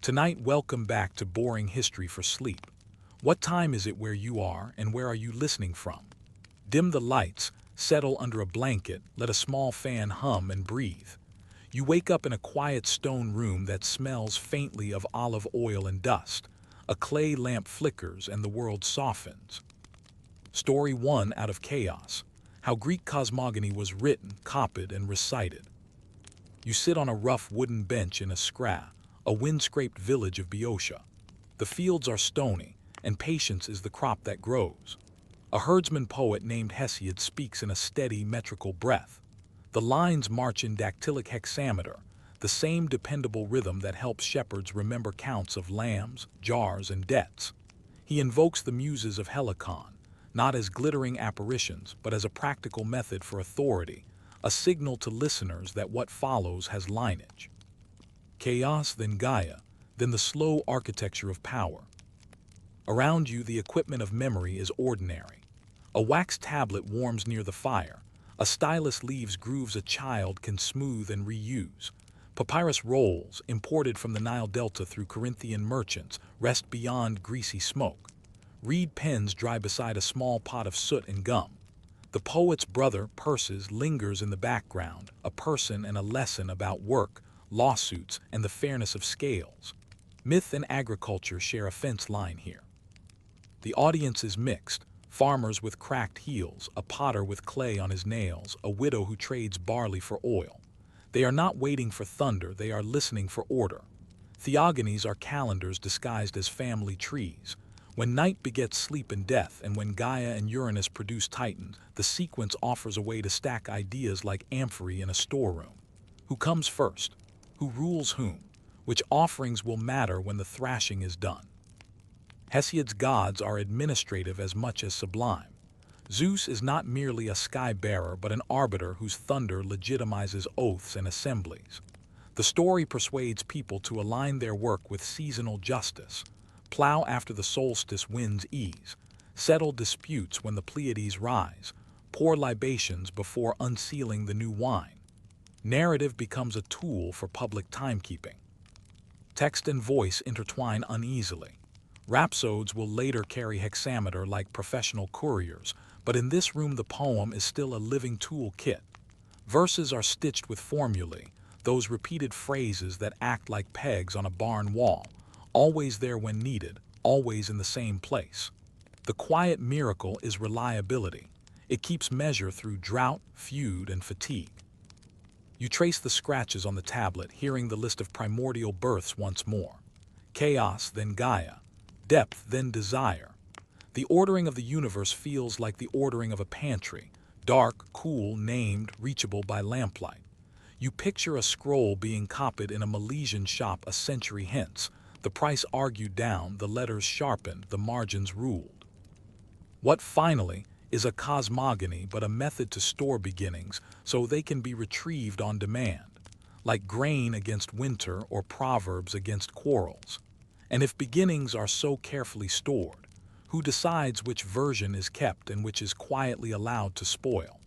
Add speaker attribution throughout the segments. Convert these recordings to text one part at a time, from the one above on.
Speaker 1: Tonight, welcome back to Boring History for Sleep. What time is it where you are, and where are you listening from? Dim the lights, settle under a blanket, let a small fan hum and breathe. You wake up in a quiet stone room that smells faintly of olive oil and dust. A clay lamp flickers and the world softens. Story 1 out of chaos. How Greek cosmogony was written, copied, and recited. You sit on a rough wooden bench in a scrah, a wind-scraped village of Boeotia. The fields are stony, and patience is the crop that grows. A herdsman poet named Hesiod speaks in a steady metrical breath. The lines march in dactylic hexameter, the same dependable rhythm that helps shepherds remember counts of lambs, jars, and debts. He invokes the muses of Helicon, not as glittering apparitions, but as a practical method for authority, a signal to listeners that what follows has lineage. Chaos, then Gaia, then the slow architecture of power. Around you, the equipment of memory is ordinary. A wax tablet warms near the fire. A stylus leaves grooves a child can smooth and reuse. Papyrus rolls, imported from the Nile Delta through Corinthian merchants, rest beyond greasy smoke. Reed pens dry beside a small pot of soot and gum. The poet's brother, Perses, lingers in the background, a person and a lesson about work, lawsuits, and the fairness of scales. Myth and agriculture share a fence line here. The audience is mixed. Farmers with cracked heels, a potter with clay on his nails, a widow who trades barley for oil. They are not waiting for thunder, they are listening for order. Theogonies are calendars disguised as family trees. When night begets sleep and death, and when Gaia and Uranus produce titans, the sequence offers a way to stack ideas like amphorae in a storeroom. Who comes first? Who rules whom? Which offerings will matter when the thrashing is done? Hesiod's gods are administrative as much as sublime. Zeus is not merely a sky-bearer, but an arbiter whose thunder legitimizes oaths and assemblies. The story persuades people to align their work with seasonal justice. Plow after the solstice winds ease, settle disputes when the Pleiades rise, pour libations before unsealing the new wine. Narrative becomes a tool for public timekeeping. Text and voice intertwine uneasily. Rhapsodes will later carry hexameter like professional couriers, but in this room the poem is still a living toolkit. Verses are stitched with formulae, those repeated phrases that act like pegs on a barn wall, always there when needed, always in the same place. The quiet miracle is reliability. It keeps measure through drought, feud, and fatigue. You trace the scratches on the tablet, hearing the list of primordial births once more. Chaos, then Gaia. Depth, then desire. The ordering of the universe feels like the ordering of a pantry, dark, cool, named, reachable by lamplight. You picture a scroll being copied in a Milesian shop a century hence, the price argued down, the letters sharpened, the margins ruled. What finally is a cosmogony but a method to store beginnings so they can be retrieved on demand, like grain against winter or proverbs against quarrels. And if beginnings are so carefully stored, who decides which version is kept and which is quietly allowed to spoil?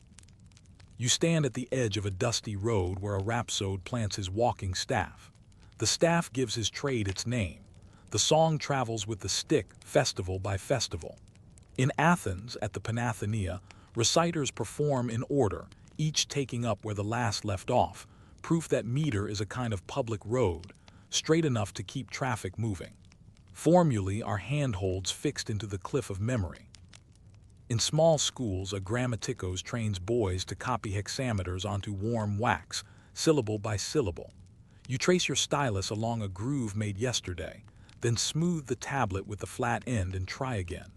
Speaker 1: You stand at the edge of a dusty road where a rhapsode plants his walking staff. The staff gives his trade its name. The song travels with the stick, festival by festival. In Athens, at the Panathenaea, reciters perform in order, each taking up where the last left off, proof that meter is a kind of public road, straight enough to keep traffic moving. Formulae are handholds fixed into the cliff of memory. In small schools, a grammaticos trains boys to copy hexameters onto warm wax, syllable by syllable. You trace your stylus along a groove made yesterday, then smooth the tablet with the flat end and try again.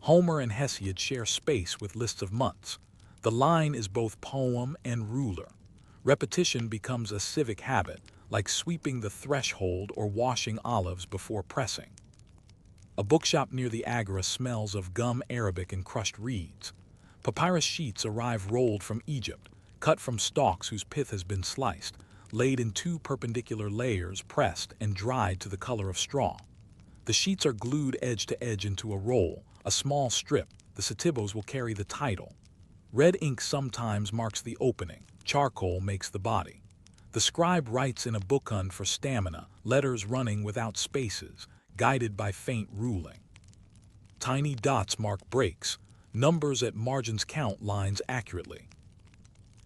Speaker 1: Homer and Hesiod share space with lists of months. The line is both poem and ruler. Repetition becomes a civic habit, like sweeping the threshold or washing olives before pressing. A bookshop near the Agora smells of gum arabic and crushed reeds. Papyrus sheets arrive rolled from Egypt, cut from stalks whose pith has been sliced, laid in two perpendicular layers, pressed and dried to the color of straw. The sheets are glued edge to edge into a roll, a small strip. The setibos will carry the title. Red ink sometimes marks the opening, charcoal makes the body. The scribe writes in a bookend for stamina, letters running without spaces, guided by faint ruling. Tiny dots mark breaks, numbers at margins count lines accurately.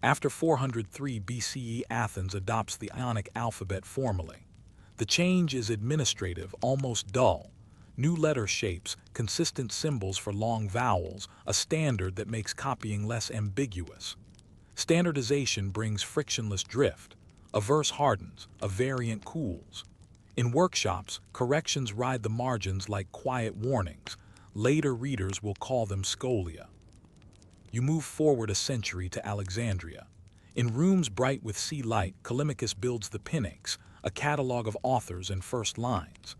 Speaker 1: After 403 BCE, Athens adopts the Ionic alphabet formally. The change is administrative, almost dull. New letter shapes, consistent symbols for long vowels, a standard that makes copying less ambiguous. Standardization brings frictionless drift. A verse hardens, a variant cools. In workshops, corrections ride the margins like quiet warnings. Later readers will call them scholia. You move forward a century to Alexandria. In rooms bright with sea light, Callimachus builds the Pinax, a catalog of authors and first lines.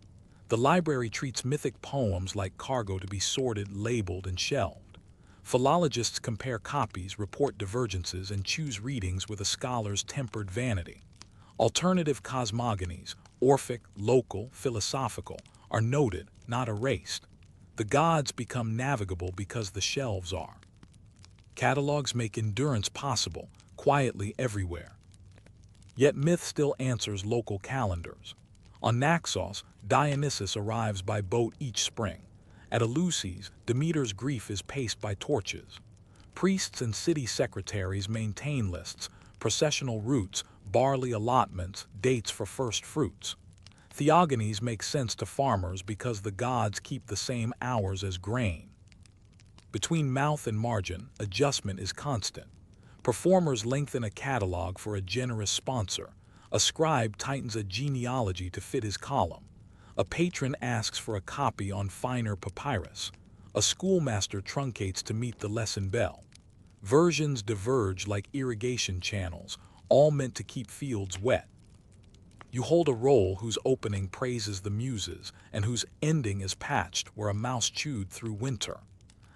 Speaker 1: The library treats mythic poems like cargo to be sorted, labeled, and shelved. Philologists compare copies, report divergences, and choose readings with a scholar's tempered vanity. Alternative cosmogonies, Orphic, local, philosophical, are noted, not erased. The gods become navigable because the shelves are. Catalogs make endurance possible, quietly everywhere. Yet myth still answers local calendars. On Naxos, Dionysus arrives by boat each spring. At Eleusis, Demeter's grief is paced by torches. Priests and city secretaries maintain lists, processional routes, barley allotments, dates for first fruits. Theogonies make sense to farmers because the gods keep the same hours as grain. Between mouth and margin, adjustment is constant. Performers lengthen a catalog for a generous sponsor. A scribe tightens a genealogy to fit his column. A patron asks for a copy on finer papyrus. A schoolmaster truncates to meet the lesson bell. Versions diverge like irrigation channels, all meant to keep fields wet. You hold a roll whose opening praises the muses and whose ending is patched where a mouse chewed through winter.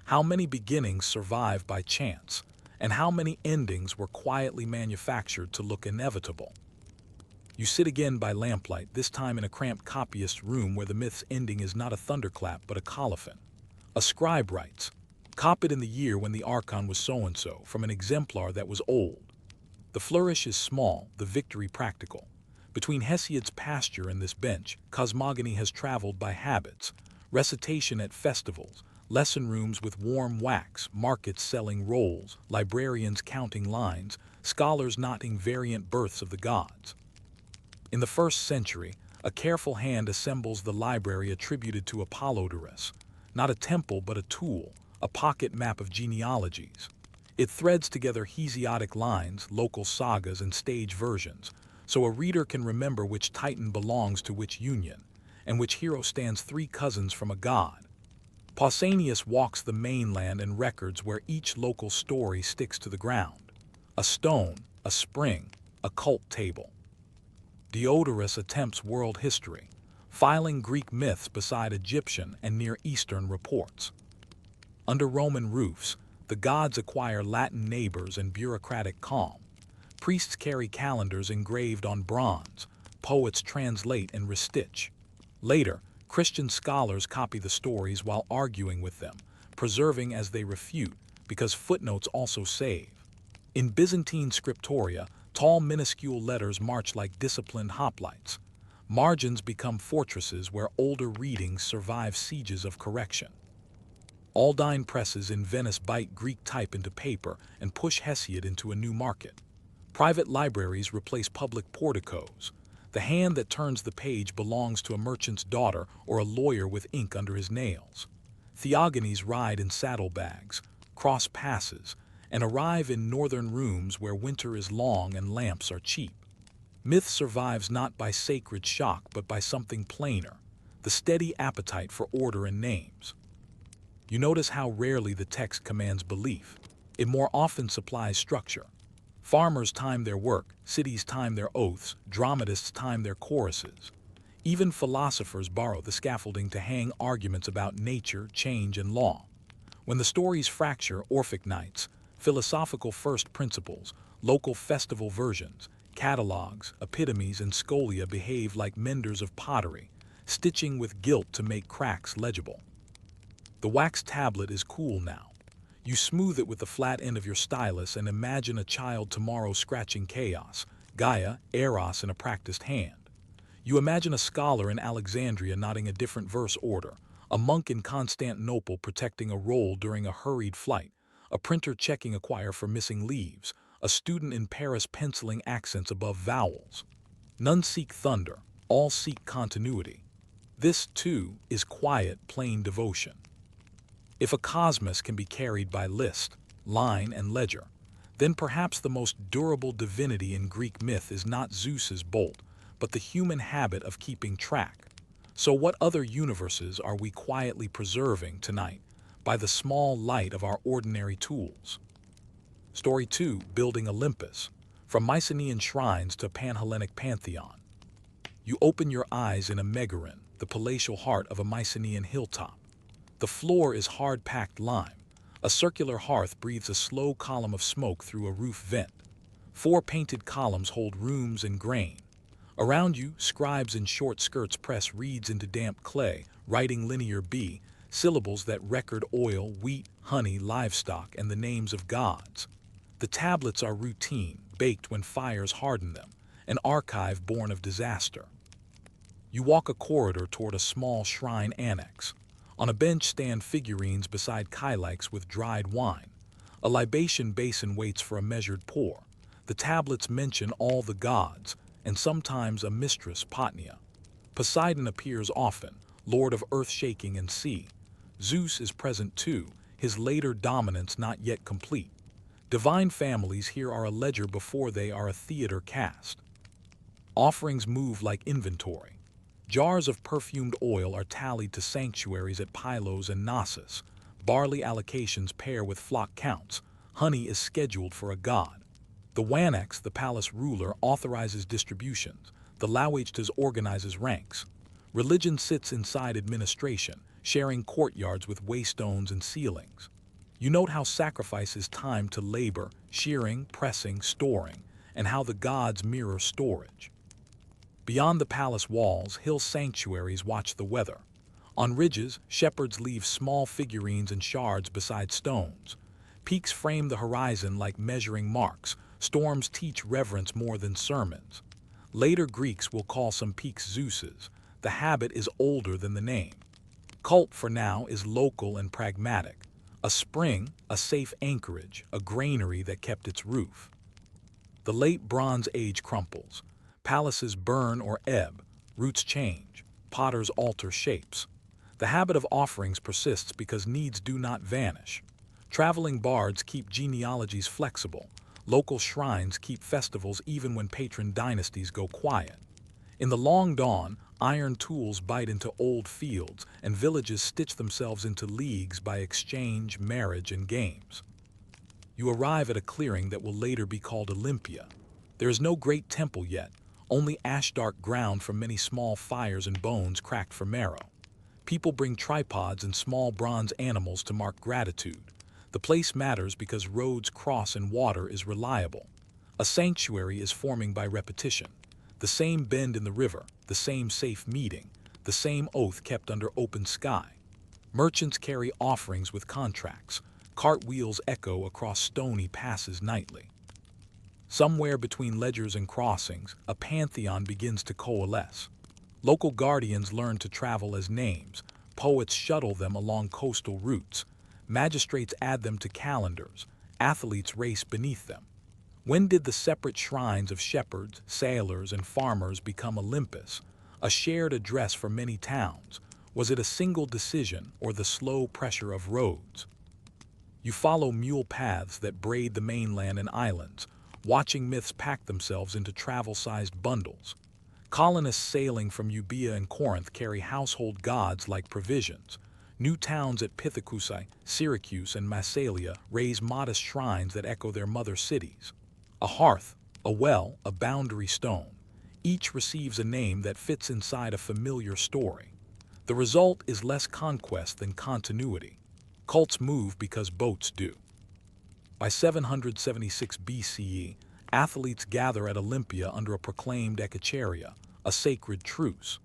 Speaker 1: How many beginnings survive by chance, and how many endings were quietly manufactured to look inevitable? You sit again by lamplight, this time in a cramped copyist's room where the myth's ending is not a thunderclap but a colophon. A scribe writes, copied in the year when the archon was so-and-so, from an exemplar that was old. The flourish is small, the victory practical. Between Hesiod's pasture and this bench, cosmogony has traveled by habits. Recitation at festivals, lesson rooms with warm wax, markets selling rolls, librarians counting lines, scholars noting variant births of the gods. In the 1st century, a careful hand assembles the library attributed to Apollodorus, not a temple but a tool, a pocket map of genealogies. It threads together Hesiodic lines, local sagas, and stage versions, so a reader can remember which titan belongs to which union, and which hero stands 3 cousins from a god. Pausanias walks the mainland and records where each local story sticks to the ground. A stone, a spring, a cult table. Diodorus attempts world history, filing Greek myths beside Egyptian and Near Eastern reports. Under Roman roofs, the gods acquire Latin neighbors and bureaucratic calm. Priests carry calendars engraved on bronze, poets translate and restitch. Later, Christian scholars copy the stories while arguing with them, preserving as they refute, because footnotes also save. In Byzantine scriptoria, tall minuscule letters march like disciplined hoplites. Margins become fortresses where older readings survive sieges of correction. Aldine presses in Venice bite Greek type into paper and push Hesiod into a new market. Private libraries replace public porticos. The hand that turns the page belongs to a merchant's daughter or a lawyer with ink under his nails. Theogonies ride in saddlebags, cross passes, and arrive in northern rooms where winter is long and lamps are cheap. Myth survives not by sacred shock but by something plainer, the steady appetite for order and names. You notice how rarely the text commands belief. It more often supplies structure. Farmers time their work, cities time their oaths, dramatists time their choruses. Even philosophers borrow the scaffolding to hang arguments about nature, change, and law. When the stories fracture, Orphic nights, philosophical first principles, local festival versions, catalogs, epitomes, and scholia behave like menders of pottery, stitching with guilt to make cracks legible. The wax tablet is cool now. You smooth it with the flat end of your stylus and imagine a child tomorrow scratching chaos, Gaia, Eros in a practiced hand. You imagine a scholar in Alexandria nodding a different verse order, a monk in Constantinople protecting a roll during a hurried flight, a printer checking a choir for missing leaves, a student in Paris penciling accents above vowels. None seek thunder, all seek continuity. This, too, is quiet, plain devotion. If a cosmos can be carried by list, line, and ledger, then perhaps the most durable divinity in Greek myth is not Zeus's bolt, but the human habit of keeping track. So what other universes are we quietly preserving tonight by the small light of our ordinary tools? Story 2, Building Olympus, from Mycenaean shrines to Panhellenic pantheon. You open your eyes in a Megaron, the palatial heart of a Mycenaean hilltop. The floor is hard-packed lime. A circular hearth breathes a slow column of smoke through a roof vent. 4 painted columns hold rooms and grain. Around you, scribes in short skirts press reeds into damp clay, writing linear B, syllables that record oil, wheat, honey, livestock, and the names of gods. The tablets are routine, baked when fires harden them, an archive born of disaster. You walk a corridor toward a small shrine annex. On a bench stand figurines beside kylikes with dried wine. A libation basin waits for a measured pour. The tablets mention all the gods, and sometimes a mistress, Potnia. Poseidon appears often, lord of earth-shaking and sea. Zeus is present too, his later dominance not yet complete. Divine families here are a ledger before they are a theater cast. Offerings move like inventory. Jars of perfumed oil are tallied to sanctuaries at Pylos and Knossos. Barley allocations pair with flock counts. Honey is scheduled for a god. The Wanax, the palace ruler, authorizes distributions. The Lauachtas organizes ranks. Religion sits inside administration, sharing courtyards with waystones and ceilings. You note how sacrifice is timed to labor, shearing, pressing, storing, and how the gods mirror storage. Beyond the palace walls, hill sanctuaries watch the weather. On ridges, shepherds leave small figurines and shards beside stones. Peaks frame the horizon like measuring marks. Storms teach reverence more than sermons. Later Greeks will call some peaks Zeus's. The habit is older than the name. Cult for now is local and pragmatic. A spring, a safe anchorage, a granary that kept its roof. The late Bronze Age crumples. Palaces burn or ebb, roots change, potters alter shapes. The habit of offerings persists because needs do not vanish. Traveling bards keep genealogies flexible. Local shrines keep festivals even when patron dynasties go quiet. In the long dawn, iron tools bite into old fields, and villages stitch themselves into leagues by exchange, marriage, and games. You arrive at a clearing that will later be called Olympia. There is no great temple yet, only ash-dark ground from many small fires and bones cracked for marrow. People bring tripods and small bronze animals to mark gratitude. The place matters because roads cross and water is reliable. A sanctuary is forming by repetition. The same bend in the river, the same safe meeting, the same oath kept under open sky. Merchants carry offerings with contracts. Cartwheels echo across stony passes nightly. Somewhere between ledgers and crossings, a pantheon begins to coalesce. Local guardians learn to travel as names. Poets shuttle them along coastal routes. Magistrates add them to calendars. Athletes race beneath them. When did the separate shrines of shepherds, sailors, and farmers become Olympus, a shared address for many towns? Was it a single decision or the slow pressure of roads? You follow mule paths that braid the mainland and islands, watching myths pack themselves into travel-sized bundles. Colonists sailing from Euboea and Corinth carry household gods like provisions. New towns at Pithecusae, Syracuse, and Massalia raise modest shrines that echo their mother cities. A hearth, a well, a boundary stone. Each receives a name that fits inside a familiar story. The result is less conquest than continuity. Cults move because boats do. By 776 BCE, athletes gather at Olympia under a proclaimed echecharia, a sacred truce.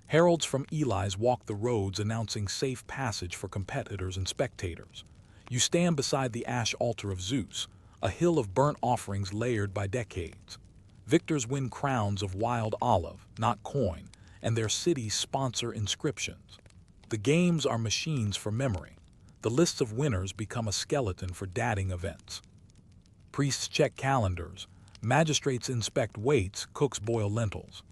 Speaker 1: Heralds from Elis walk the roads announcing safe passage for competitors and spectators. You stand beside the ash altar of Zeus, a hill of burnt offerings layered by decades. Victors win crowns of wild olive, not coin, and their cities sponsor inscriptions. The games are machines for memory. The lists of winners become a skeleton for dating events. Priests check calendars. Magistrates inspect weights, cooks boil lentils.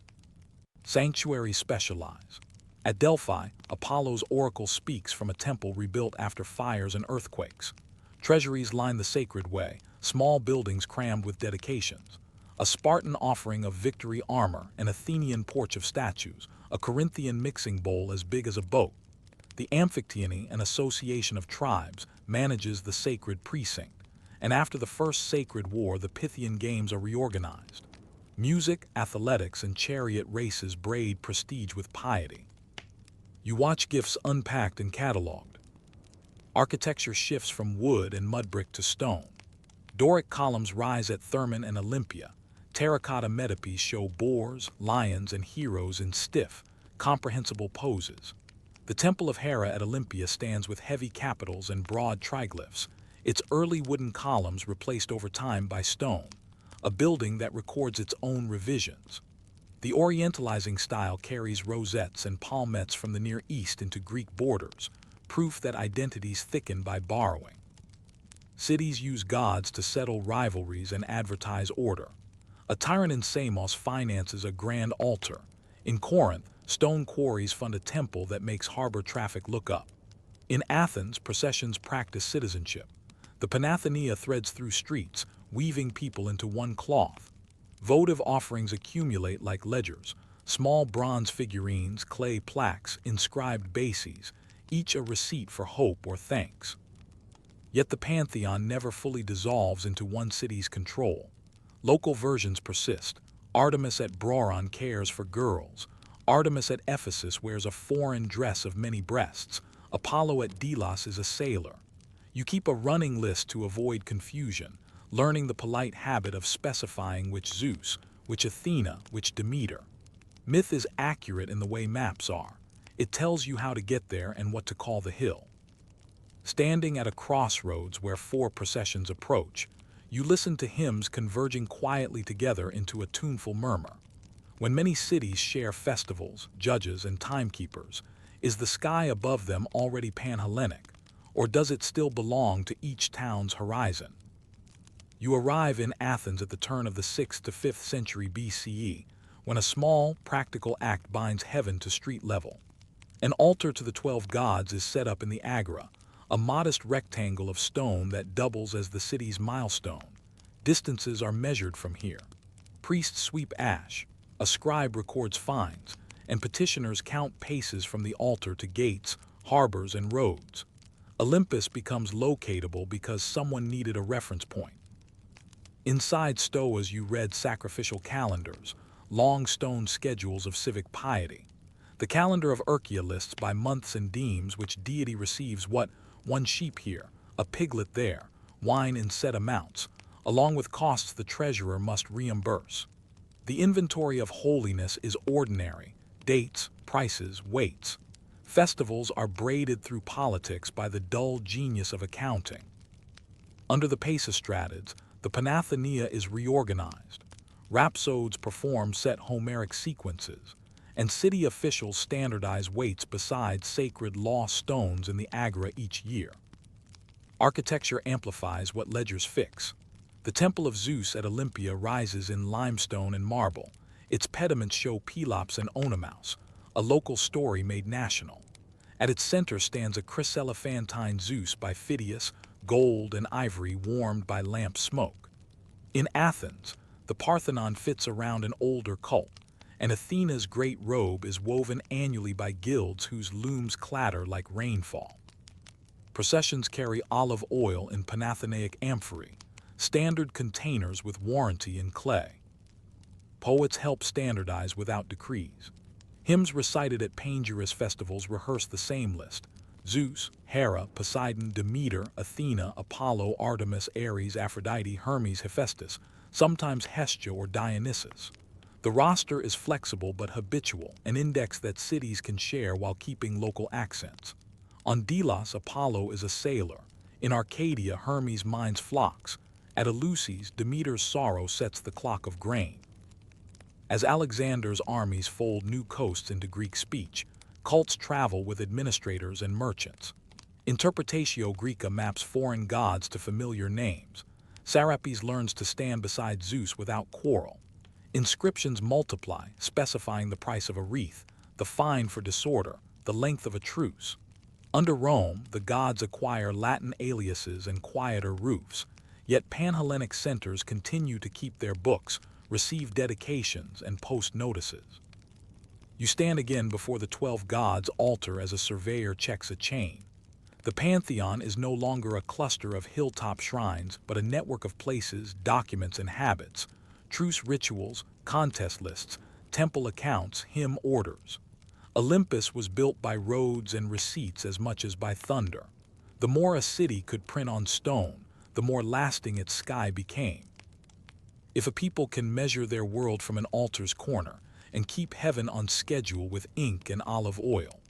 Speaker 1: Sanctuaries specialize. At Delphi, Apollo's oracle speaks from a temple rebuilt after fires and earthquakes. Treasuries line the sacred way, small buildings crammed with dedications. A Spartan offering of victory armor, an Athenian porch of statues, a Corinthian mixing bowl as big as a boat. The Amphictyony, an association of tribes, manages the sacred precinct. And after the first sacred war, the Pythian games are reorganized. Music, athletics, and chariot races braid prestige with piety. You watch gifts unpacked and cataloged. Architecture shifts from wood and mud brick to stone. Doric columns rise at Thermon and Olympia. Terracotta metopes show boars, lions, and heroes in stiff, comprehensible poses. The Temple of Hera at Olympia stands with heavy capitals and broad triglyphs, its early wooden columns replaced over time by stone, a building that records its own revisions. The Orientalizing style carries rosettes and palmettes from the Near East into Greek borders, proof that identities thicken by borrowing. Cities use gods to settle rivalries and advertise order. A tyrant in Samos finances a grand altar. In Corinth, stone quarries fund a temple that makes harbor traffic look up. In Athens, processions practice citizenship. The Panathenaea threads through streets, weaving people into one cloth. Votive offerings accumulate like ledgers, small bronze figurines, clay plaques, inscribed bases, each a receipt for hope or thanks. Yet the pantheon never fully dissolves into one city's control. Local versions persist. Artemis at Broron cares for girls. Artemis at Ephesus wears a foreign dress of many breasts. Apollo at Delos is a sailor. You keep a running list to avoid confusion, learning the polite habit of specifying which Zeus, which Athena, which Demeter. Myth is accurate in the way maps are. It tells you how to get there and what to call the hill. Standing at a crossroads where four processions approach, you listen to hymns converging quietly together into a tuneful murmur. When many cities share festivals, judges, and timekeepers, is the sky above them already Pan-Hellenic, or does it still belong to each town's horizon? You arrive in Athens at the turn of the 6th to 5th century BCE, when a small, practical act binds heaven to street level. An altar to the 12 gods is set up in the Agora, a modest rectangle of stone that doubles as the city's milestone. Distances are measured from here. Priests sweep ash, a scribe records fines, and petitioners count paces from the altar to gates, harbors, and roads. Olympus becomes locatable because someone needed a reference point. Inside stoas you read sacrificial calendars, long stone schedules of civic piety. The calendar of Urkia lists by months and deems which deity receives what, one sheep here, a piglet there, wine in set amounts, along with costs the treasurer must reimburse. The inventory of holiness is ordinary, dates, prices, weights. Festivals are braided through politics by the dull genius of accounting. Under the Paisostratids, the Panathenaea is reorganized. Rhapsodes perform set Homeric sequences, and city officials standardize weights beside sacred law stones in the Agora each year. Architecture amplifies what ledgers fix. The Temple of Zeus at Olympia rises in limestone and marble. Its pediments show Pelops and Oenomaus, a local story made national. At its center stands a chryselephantine Zeus by Phidias, gold and ivory warmed by lamp smoke. In Athens, the Parthenon fits around an older cult, and Athena's great robe is woven annually by guilds whose looms clatter like rainfall. Processions carry olive oil in Panathenaic amphorae, standard containers with warranty in clay. Poets help standardize without decrees. Hymns recited at Panegyrus festivals rehearse the same list: Zeus, Hera, Poseidon, Demeter, Athena, Apollo, Artemis, Ares, Aphrodite, Hermes, Hephaestus, sometimes Hestia or Dionysus. The roster is flexible but habitual, an index that cities can share while keeping local accents. On Delos, Apollo is a sailor. In Arcadia, Hermes minds flocks. At Eleusis, Demeter's sorrow sets the clock of grain. As Alexander's armies fold new coasts into Greek speech, cults travel with administrators and merchants. Interpretatio Graeca maps foreign gods to familiar names. Serapis learns to stand beside Zeus without quarrel. Inscriptions multiply, specifying the price of a wreath, the fine for disorder, the length of a truce. Under Rome, the gods acquire Latin aliases and quieter roofs, yet Panhellenic centers continue to keep their books, receive dedications, and post notices. You stand again before the 12 gods' altar as a surveyor checks a chain. The pantheon is no longer a cluster of hilltop shrines, but a network of places, documents, and habits, truce rituals, contest lists, temple accounts, hymn orders. Olympus was built by roads and receipts as much as by thunder. The more a city could print on stone, the more lasting its sky became. If a people can measure their world from an altar's corner and keep heaven on schedule with ink and olive oil,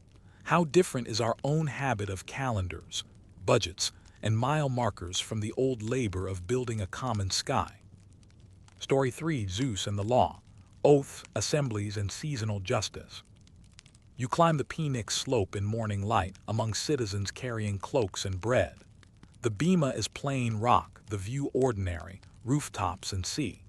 Speaker 1: how different is our own habit of calendars, budgets, and mile markers from the old labor of building a common sky? Story 3: Zeus and the Law, Oaths, Assemblies, and Seasonal Justice. You climb the Phoenix slope in morning light among citizens carrying cloaks and bread. The bema is plain rock, the view ordinary, rooftops and sea.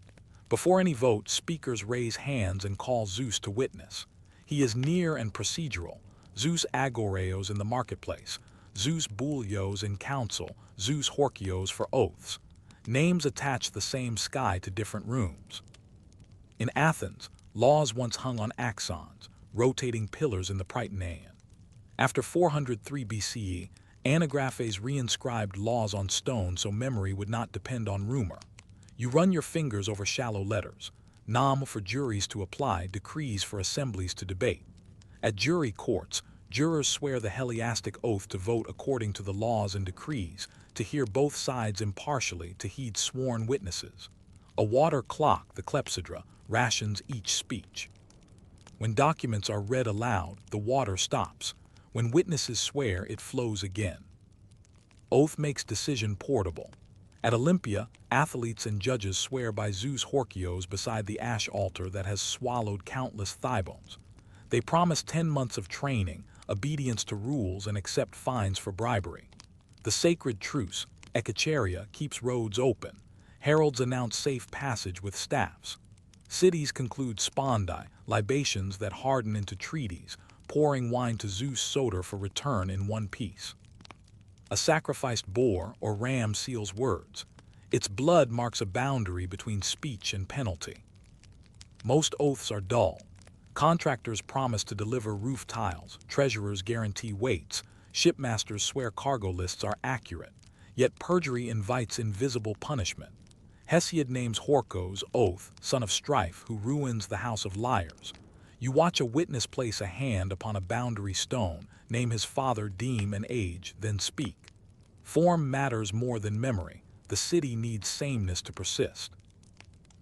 Speaker 1: Before any vote, speakers raise hands and call Zeus to witness. He is near and procedural. Zeus agoreos in the marketplace, Zeus boulios in council, Zeus horkios for oaths. Names attach the same sky to different rooms. In Athens, laws once hung on axons, rotating pillars in the Prytanean. After 403 BCE, anagraphes reinscribed laws on stone so memory would not depend on rumor. You run your fingers over shallow letters, nom for juries to apply, decrees for assemblies to debate. At jury courts, jurors swear the Heliastic oath to vote according to the laws and decrees, to hear both sides impartially, to heed sworn witnesses. A water clock, the clepsydra, rations each speech. When documents are read aloud, the water stops. When witnesses swear, it flows again. Oath makes decision portable. At Olympia, athletes and judges swear by Zeus horkios beside the ash altar that has swallowed countless thigh bones. They promise 10 months of training, obedience to rules, and accept fines for bribery. The sacred truce, Echecheria, keeps roads open. Heralds announce safe passage with staffs. Cities conclude spondi, libations that harden into treaties, pouring wine to Zeus Soter for return in one piece. A sacrificed boar or ram seals words. Its blood marks a boundary between speech and penalty. Most oaths are dull. Contractors promise to deliver roof tiles, treasurers guarantee weights, shipmasters swear cargo lists are accurate, yet perjury invites invisible punishment. Hesiod names Horkos, oath, son of strife, who ruins the house of liars. You watch a witness place a hand upon a boundary stone, name his father, deem and age, then speak. Form matters more than memory. The city needs sameness to persist.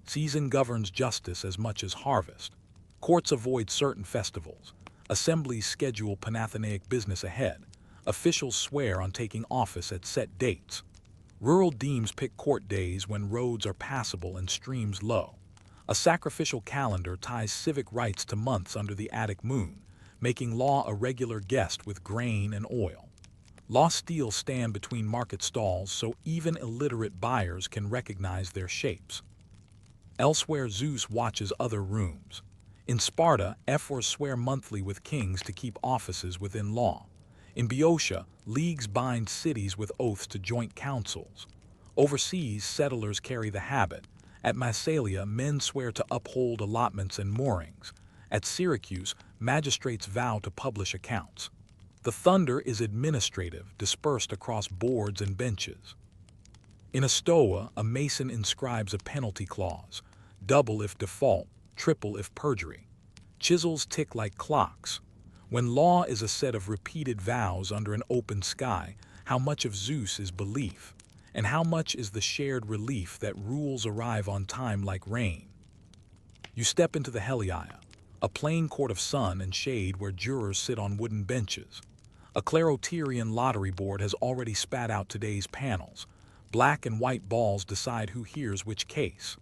Speaker 1: Season governs justice as much as harvest. Courts avoid certain festivals. Assemblies schedule Panathenaic business ahead. Officials swear on taking office at set dates. Rural demes pick court days when roads are passable and streams low. A sacrificial calendar ties civic rights to months under the Attic moon, making law a regular guest with grain and oil. Law steels stand between market stalls so even illiterate buyers can recognize their shapes. Elsewhere, Zeus watches other rooms. In Sparta, ephors swear monthly with kings to keep offices within law. In Boeotia, leagues bind cities with oaths to joint councils. Overseas, settlers carry the habit. At Massalia, men swear to uphold allotments and moorings. At Syracuse, magistrates vow to publish accounts. The thunder is administrative, dispersed across boards and benches. In a stoa, a mason inscribes a penalty clause, double if default, triple if perjury. Chisels tick like clocks. When law is a set of repeated vows under an open sky, how much of Zeus is belief, and how much is the shared relief that rules arrive on time like rain? You step into the Heliaia, a plain court of sun and shade where jurors sit on wooden benches. A Claroterian lottery board has already spat out today's panels. Black and white balls decide who hears which case.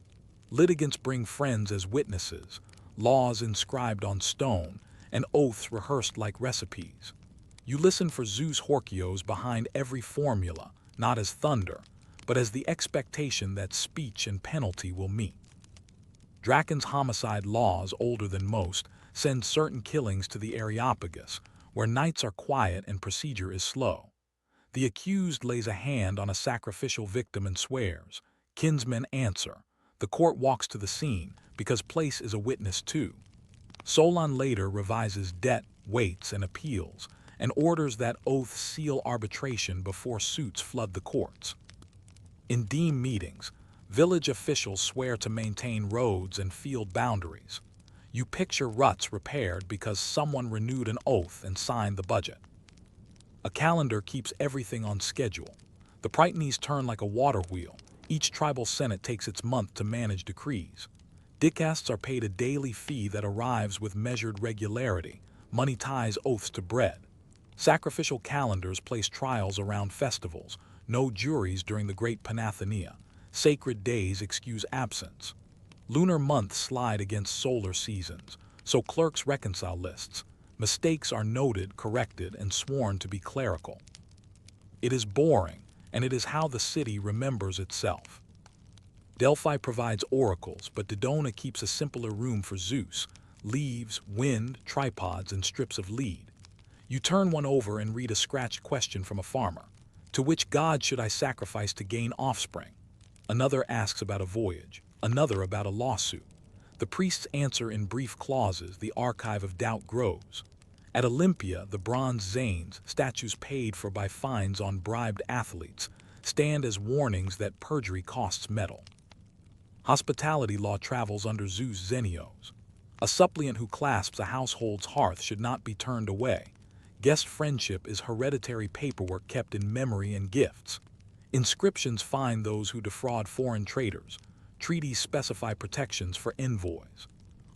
Speaker 1: Litigants bring friends as witnesses. laws inscribed on stone, and oaths rehearsed like recipes. You listen for Zeus Horkios behind every formula, not as thunder, but as the expectation that speech and penalty will meet. Draken's homicide laws, older than most, send certain killings to the Areopagus, where nights are quiet and procedure is slow. The accused lays a hand on a sacrificial victim and swears. Kinsmen answer. The court walks to the scene, because place is a witness too. Solon later revises debt, weights, and appeals, and orders that oaths seal arbitration before suits flood the courts. In deme meetings, village officials swear to maintain roads and field boundaries. You picture ruts repaired because someone renewed an oath and signed the budget. A calendar keeps everything on schedule. The prytanes turn like a water wheel. Each tribal senate takes its month to manage decrees. Dicasts are paid a daily fee that arrives with measured regularity. Money ties oaths to bread. Sacrificial calendars place trials around festivals. No juries during the Great Panathenaea. Sacred days excuse absence. Lunar months slide against solar seasons, so clerks reconcile lists. Mistakes are noted, corrected, and sworn to be clerical. It is boring, and it is how the city remembers itself. Delphi provides oracles, but Dodona keeps a simpler room for Zeus: leaves, wind, tripods, and strips of lead. You turn one over and read a scratched question from a farmer. To which god should I sacrifice to gain offspring? Another asks about a voyage, another about a lawsuit. The priests answer in brief clauses. The archive of doubt grows. At Olympia, the bronze Zanes, statues paid for by fines on bribed athletes, stand as warnings that perjury costs metal. Hospitality law travels under Zeus Zenios. A suppliant who clasps a household's hearth should not be turned away. Guest friendship is hereditary paperwork kept in memory and gifts. Inscriptions find those who defraud foreign traders. Treaties specify protections for envoys.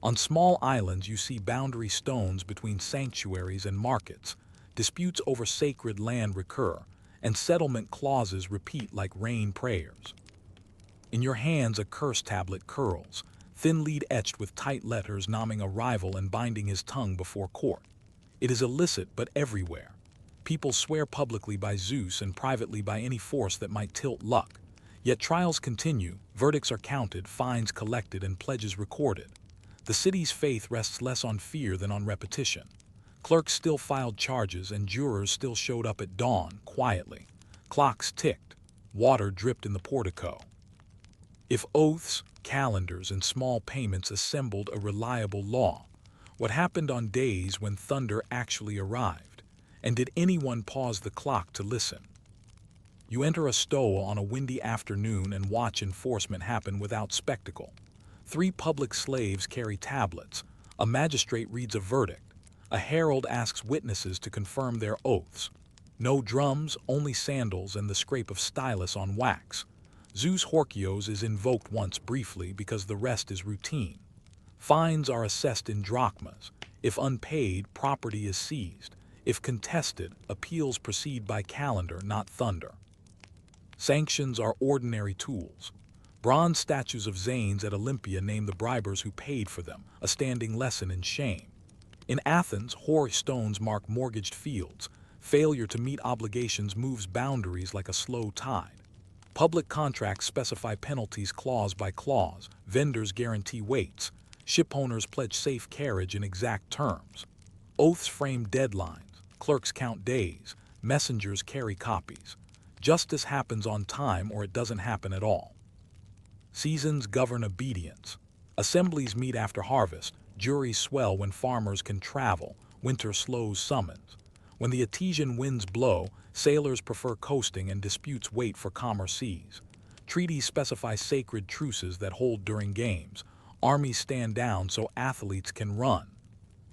Speaker 1: On small islands you see boundary stones between sanctuaries and markets. Disputes over sacred land recur, and settlement clauses repeat like rain prayers. In your hands a curse tablet curls, thin lead etched with tight letters naming a rival and binding his tongue before court. It is illicit but everywhere. People swear publicly by Zeus and privately by any force that might tilt luck. Yet trials continue, verdicts are counted, fines collected, and pledges recorded. The city's faith rests less on fear than on repetition. Clerks still filed charges and jurors still showed up at dawn, quietly. Clocks ticked. Water dripped in the portico. If oaths, calendars, and small payments assembled a reliable law, what happened on days when thunder actually arrived? And did anyone pause the clock to listen? You enter a stoa on a windy afternoon and watch enforcement happen without spectacle. 3 public slaves carry tablets. A magistrate reads a verdict. A herald asks witnesses to confirm their oaths. No drums, only sandals and the scrape of stylus on wax. Zeus Horkios is invoked once briefly because the rest is routine. Fines are assessed in drachmas. If unpaid, property is seized. If contested, appeals proceed by calendar, not thunder. Sanctions are ordinary tools. Bronze statues of Zanes at Olympia name the bribers who paid for them, a standing lesson in shame. In Athens, hoary stones mark mortgaged fields. Failure to meet obligations moves boundaries like a slow tide. Public contracts specify penalties clause by clause. Vendors guarantee weights. Shipowners pledge safe carriage in exact terms. Oaths frame deadlines. Clerks count days. Messengers carry copies. Justice happens on time or it doesn't happen at all. Seasons govern obedience. Assemblies meet after harvest. Juries swell when farmers can travel. Winter slows summons. When the Etesian winds blow, sailors prefer coasting and disputes wait for calmer seas. Treaties specify sacred truces that hold during games. Armies stand down so athletes can run.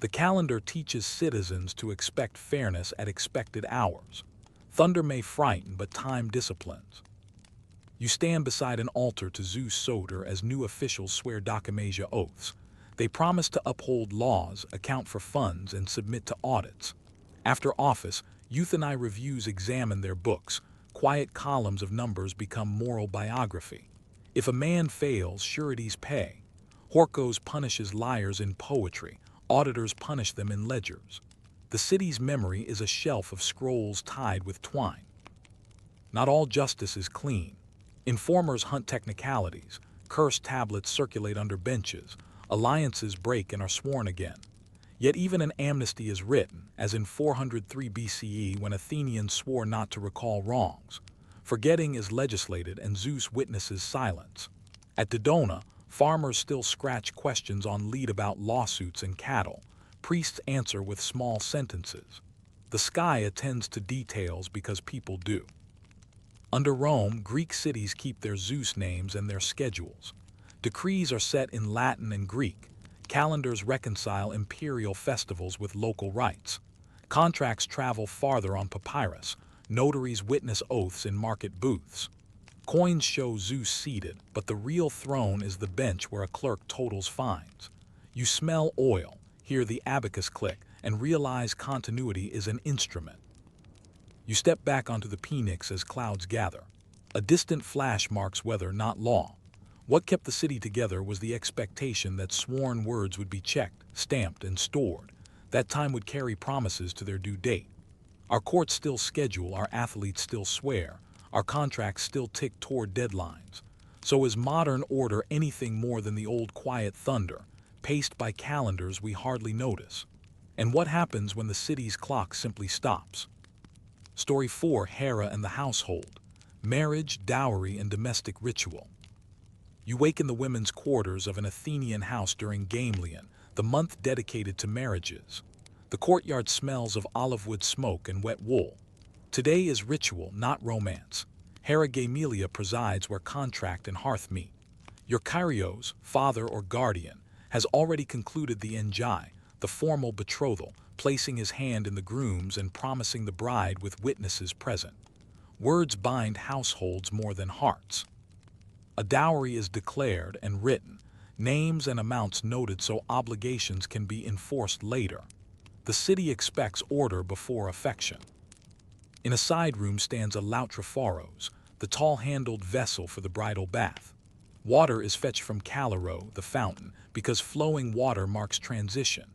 Speaker 1: The calendar teaches citizens to expect fairness at expected hours. Thunder may frighten, but time disciplines. You stand beside an altar to Zeus Soter as new officials swear dokimasia oaths. They promise to uphold laws, account for funds, and submit to audits. After office, Euthanae reviews examine their books. Quiet columns of numbers become moral biography. If a man fails, sureties pay. Horkos punishes liars in poetry, auditors punish them in ledgers. The city's memory is a shelf of scrolls tied with twine. Not all justice is clean. Informers hunt technicalities, cursed tablets circulate under benches, alliances break and are sworn again. Yet even an amnesty is written, as in 403 BCE when Athenians swore not to recall wrongs. Forgetting is legislated and Zeus witnesses silence. At Dodona, farmers still scratch questions on lead about lawsuits and cattle. Priests answer with small sentences. The sky attends to details because people do. Under Rome, Greek cities keep their Zeus names and their schedules. Decrees are set in Latin and Greek. Calendars reconcile imperial festivals with local rites. Contracts travel farther on papyrus. Notaries witness oaths in market booths. Coins show Zeus seated, but the real throne is the bench where a clerk totals fines. You smell oil, hear the abacus click, and realize continuity is an instrument. You step back onto the Phoenix as clouds gather. A distant flash marks weather, not law. What kept the city together was the expectation that sworn words would be checked, stamped, and stored. That time would carry promises to their due date. Our courts still schedule, our athletes still swear, our contracts still tick toward deadlines. So is modern order anything more than the old quiet thunder, paced by calendars we hardly notice? And what happens when the city's clock simply stops? Story 4: Hera and the Household. Marriage, Dowry, and Domestic Ritual. You wake in the women's quarters of an Athenian house during Gamelian, the month dedicated to marriages. The courtyard smells of olive wood smoke and wet wool. Today is ritual, not romance. Hera Gamelia presides where contract and hearth meet. Your Kyrios, father or guardian, has already concluded the enjai, the formal betrothal, placing his hand in the groom's and promising the bride with witnesses present. Words bind households more than hearts. A dowry is declared and written, names and amounts noted so obligations can be enforced later. The city expects order before affection. In a side room stands a lautrophoros, the tall-handled vessel for the bridal bath. Water is fetched from Calero, the fountain, because flowing water marks transition.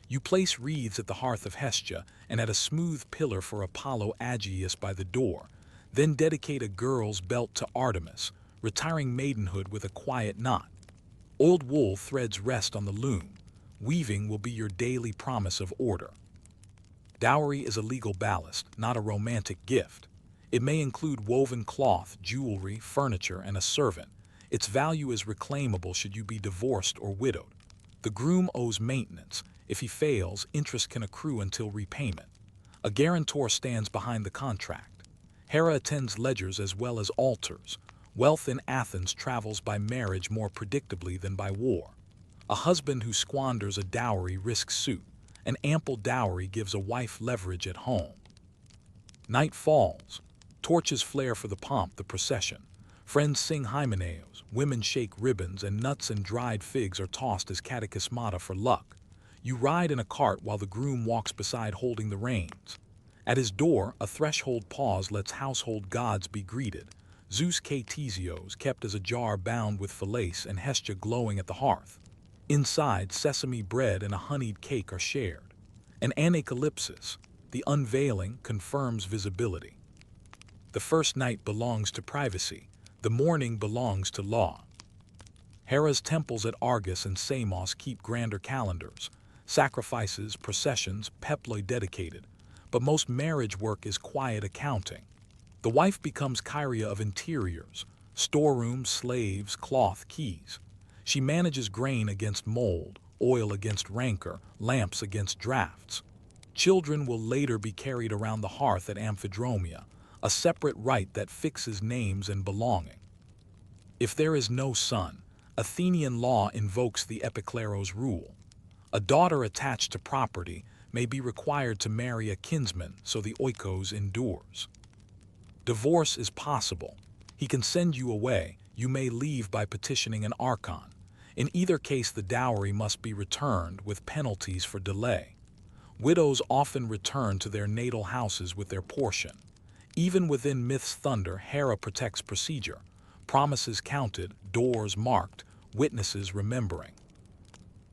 Speaker 1: You place wreaths at the hearth of Hestia and at a smooth pillar for Apollo Aegeus by the door, then dedicate a girl's belt to Artemis, retiring maidenhood with a quiet knot. Old wool threads rest on the loom. Weaving will be your daily promise of order. Dowry is a legal ballast, not a romantic gift. It may include woven cloth, jewelry, furniture, and a servant. Its value is reclaimable should you be divorced or widowed. The groom owes maintenance. If he fails, interest can accrue until repayment. A guarantor stands behind the contract. Hera attends ledgers as well as altars. Wealth in Athens travels by marriage more predictably than by war. A husband who squanders a dowry risks suit. An ample dowry gives a wife leverage at home. Night falls. Torches flare for the pomp, the procession. Friends sing hymeneos, women shake ribbons, and nuts and dried figs are tossed as catechismata for luck. You ride in a cart while the groom walks beside holding the reins. At his door, a threshold pause lets household gods be greeted. Zeus Ktesios kept as a jar bound with filace and Hestia glowing at the hearth. Inside, sesame bread and a honeyed cake are shared. An anacalypsis, the unveiling, confirms visibility. The first night belongs to privacy. The morning belongs to law. Hera's temples at Argus and Samos keep grander calendars. Sacrifices, processions, peploi dedicated. But most marriage work is quiet accounting. The wife becomes Kyria of interiors, storerooms, slaves, cloth, keys. She manages grain against mold, oil against rancor, lamps against drafts. Children will later be carried around the hearth at Amphidromia, a separate rite that fixes names and belonging. If there is no son, Athenian law invokes the epikleros rule. A daughter attached to property may be required to marry a kinsman, so the oikos endures. Divorce is possible. He can send you away. You may leave by petitioning an archon. In either case, the dowry must be returned with penalties for delay. Widows often return to their natal houses with their portion. Even within myth's thunder, Hera protects procedure. Promises counted, doors marked, witnesses remembering.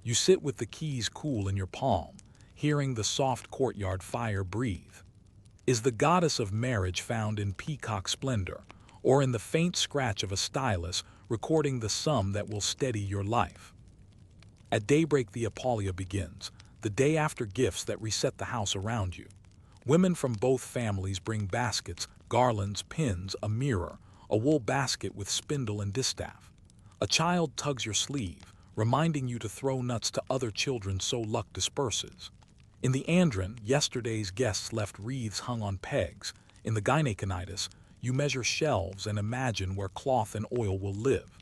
Speaker 1: You sit with the keys cool in your palm, hearing the soft courtyard fire breathe. Is the goddess of marriage found in peacock splendor, or in the faint scratch of a stylus recording the sum that will steady your life? At daybreak the Apollia begins, the day after gifts that reset the house around you. Women from both families bring baskets, garlands, pins, a mirror, a wool basket with spindle and distaff. A child tugs your sleeve, reminding you to throw nuts to other children so luck disperses. In the andron, yesterday's guests left wreaths hung on pegs. In the gyneconitis, you measure shelves and imagine where cloth and oil will live.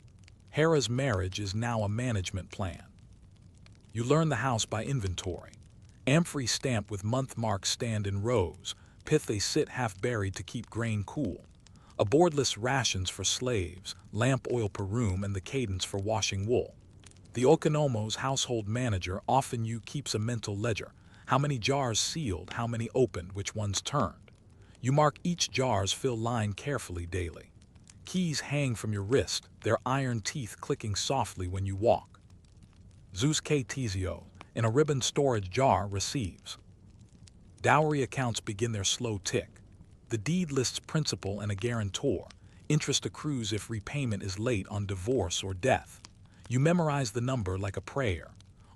Speaker 1: Hera's marriage is now a management plan. You learn the house by inventory. Amphory stamped with month marks stand in rows, pith they sit half buried to keep grain cool. A board lists rations for slaves, lamp oil per room and the cadence for washing wool. The Okonomo's household manager often you keeps a mental ledger. How many jars sealed, how many opened, which ones turned. You mark each jar's fill line carefully daily. Keys hang from your wrist, their iron teeth clicking softly when you walk. Zeus K. Tizio, in a ribbon storage jar, receives. Dowry accounts begin their slow tick. The deed lists principal and a guarantor. Interest accrues if repayment is late on divorce or death. You memorize the number like a prayer.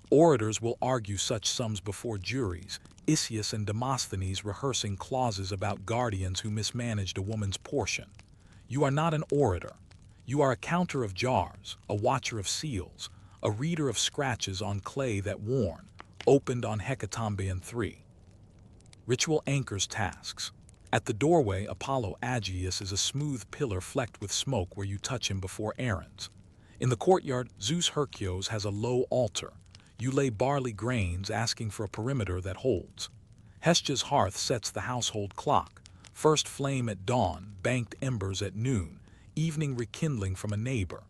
Speaker 1: Orators will argue such sums before juries, Isius and Demosthenes rehearsing clauses about guardians who mismanaged a woman's portion. You are not an orator. You are a counter of jars, a watcher of seals, a reader of scratches on clay that worn, opened on Hecatombean 3. Ritual anchors tasks. At the doorway, Apollo Aegeus is a smooth pillar flecked with smoke where you touch him before errands. In the courtyard, Zeus Hercules has a low altar. You lay barley grains asking for a perimeter that holds. Hestia's hearth sets the household clock. First flame at dawn, banked embers at noon, evening rekindling from a neighbor.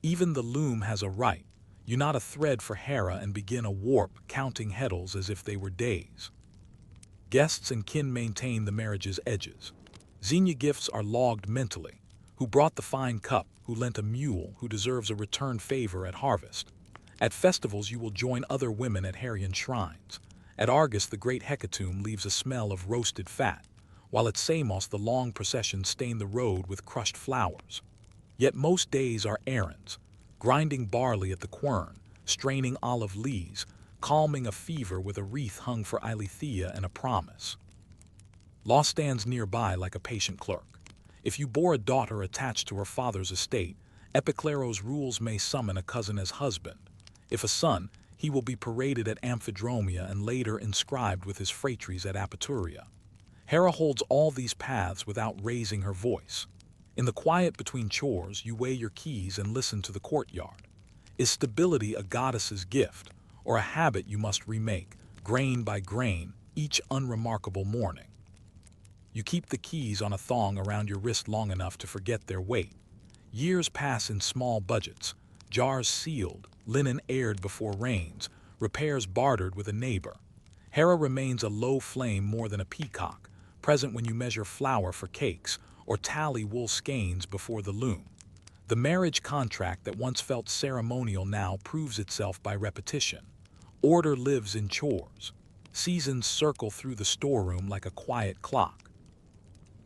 Speaker 1: Even the loom has a right. You knot a thread for Hera and begin a warp, counting heddles as if they were days. Guests and kin maintain the marriage's edges. Xenia gifts are logged mentally. Who brought the fine cup, who lent a mule, who deserves a return favor at harvest. At festivals you will join other women at Heraean shrines. At Argus the great hecatomb leaves a smell of roasted fat, while at Samos the long processions stain the road with crushed flowers. Yet most days are errands, grinding barley at the quern, straining olive lees, calming a fever with a wreath hung for Eileithia and a promise. Law stands nearby like a patient clerk. If you bore a daughter attached to her father's estate, Epicleros rules may summon a cousin as husband. If a son, he will be paraded at Amphidromia and later inscribed with his phratries at Apaturia. Hera holds all these paths without raising her voice. In the quiet between chores, you weigh your keys and listen to the courtyard. Is stability a goddess's gift, or a habit you must remake, grain by grain, each unremarkable morning? You keep the keys on a thong around your wrist long enough to forget their weight. Years pass in small budgets, jars sealed, linen aired before rains, repairs bartered with a neighbor. Hera remains a low flame more than a peacock, present when you measure flour for cakes or tally wool skeins before the loom. The marriage contract that once felt ceremonial now proves itself by repetition. Order lives in chores. Seasons circle through the storeroom like a quiet clock.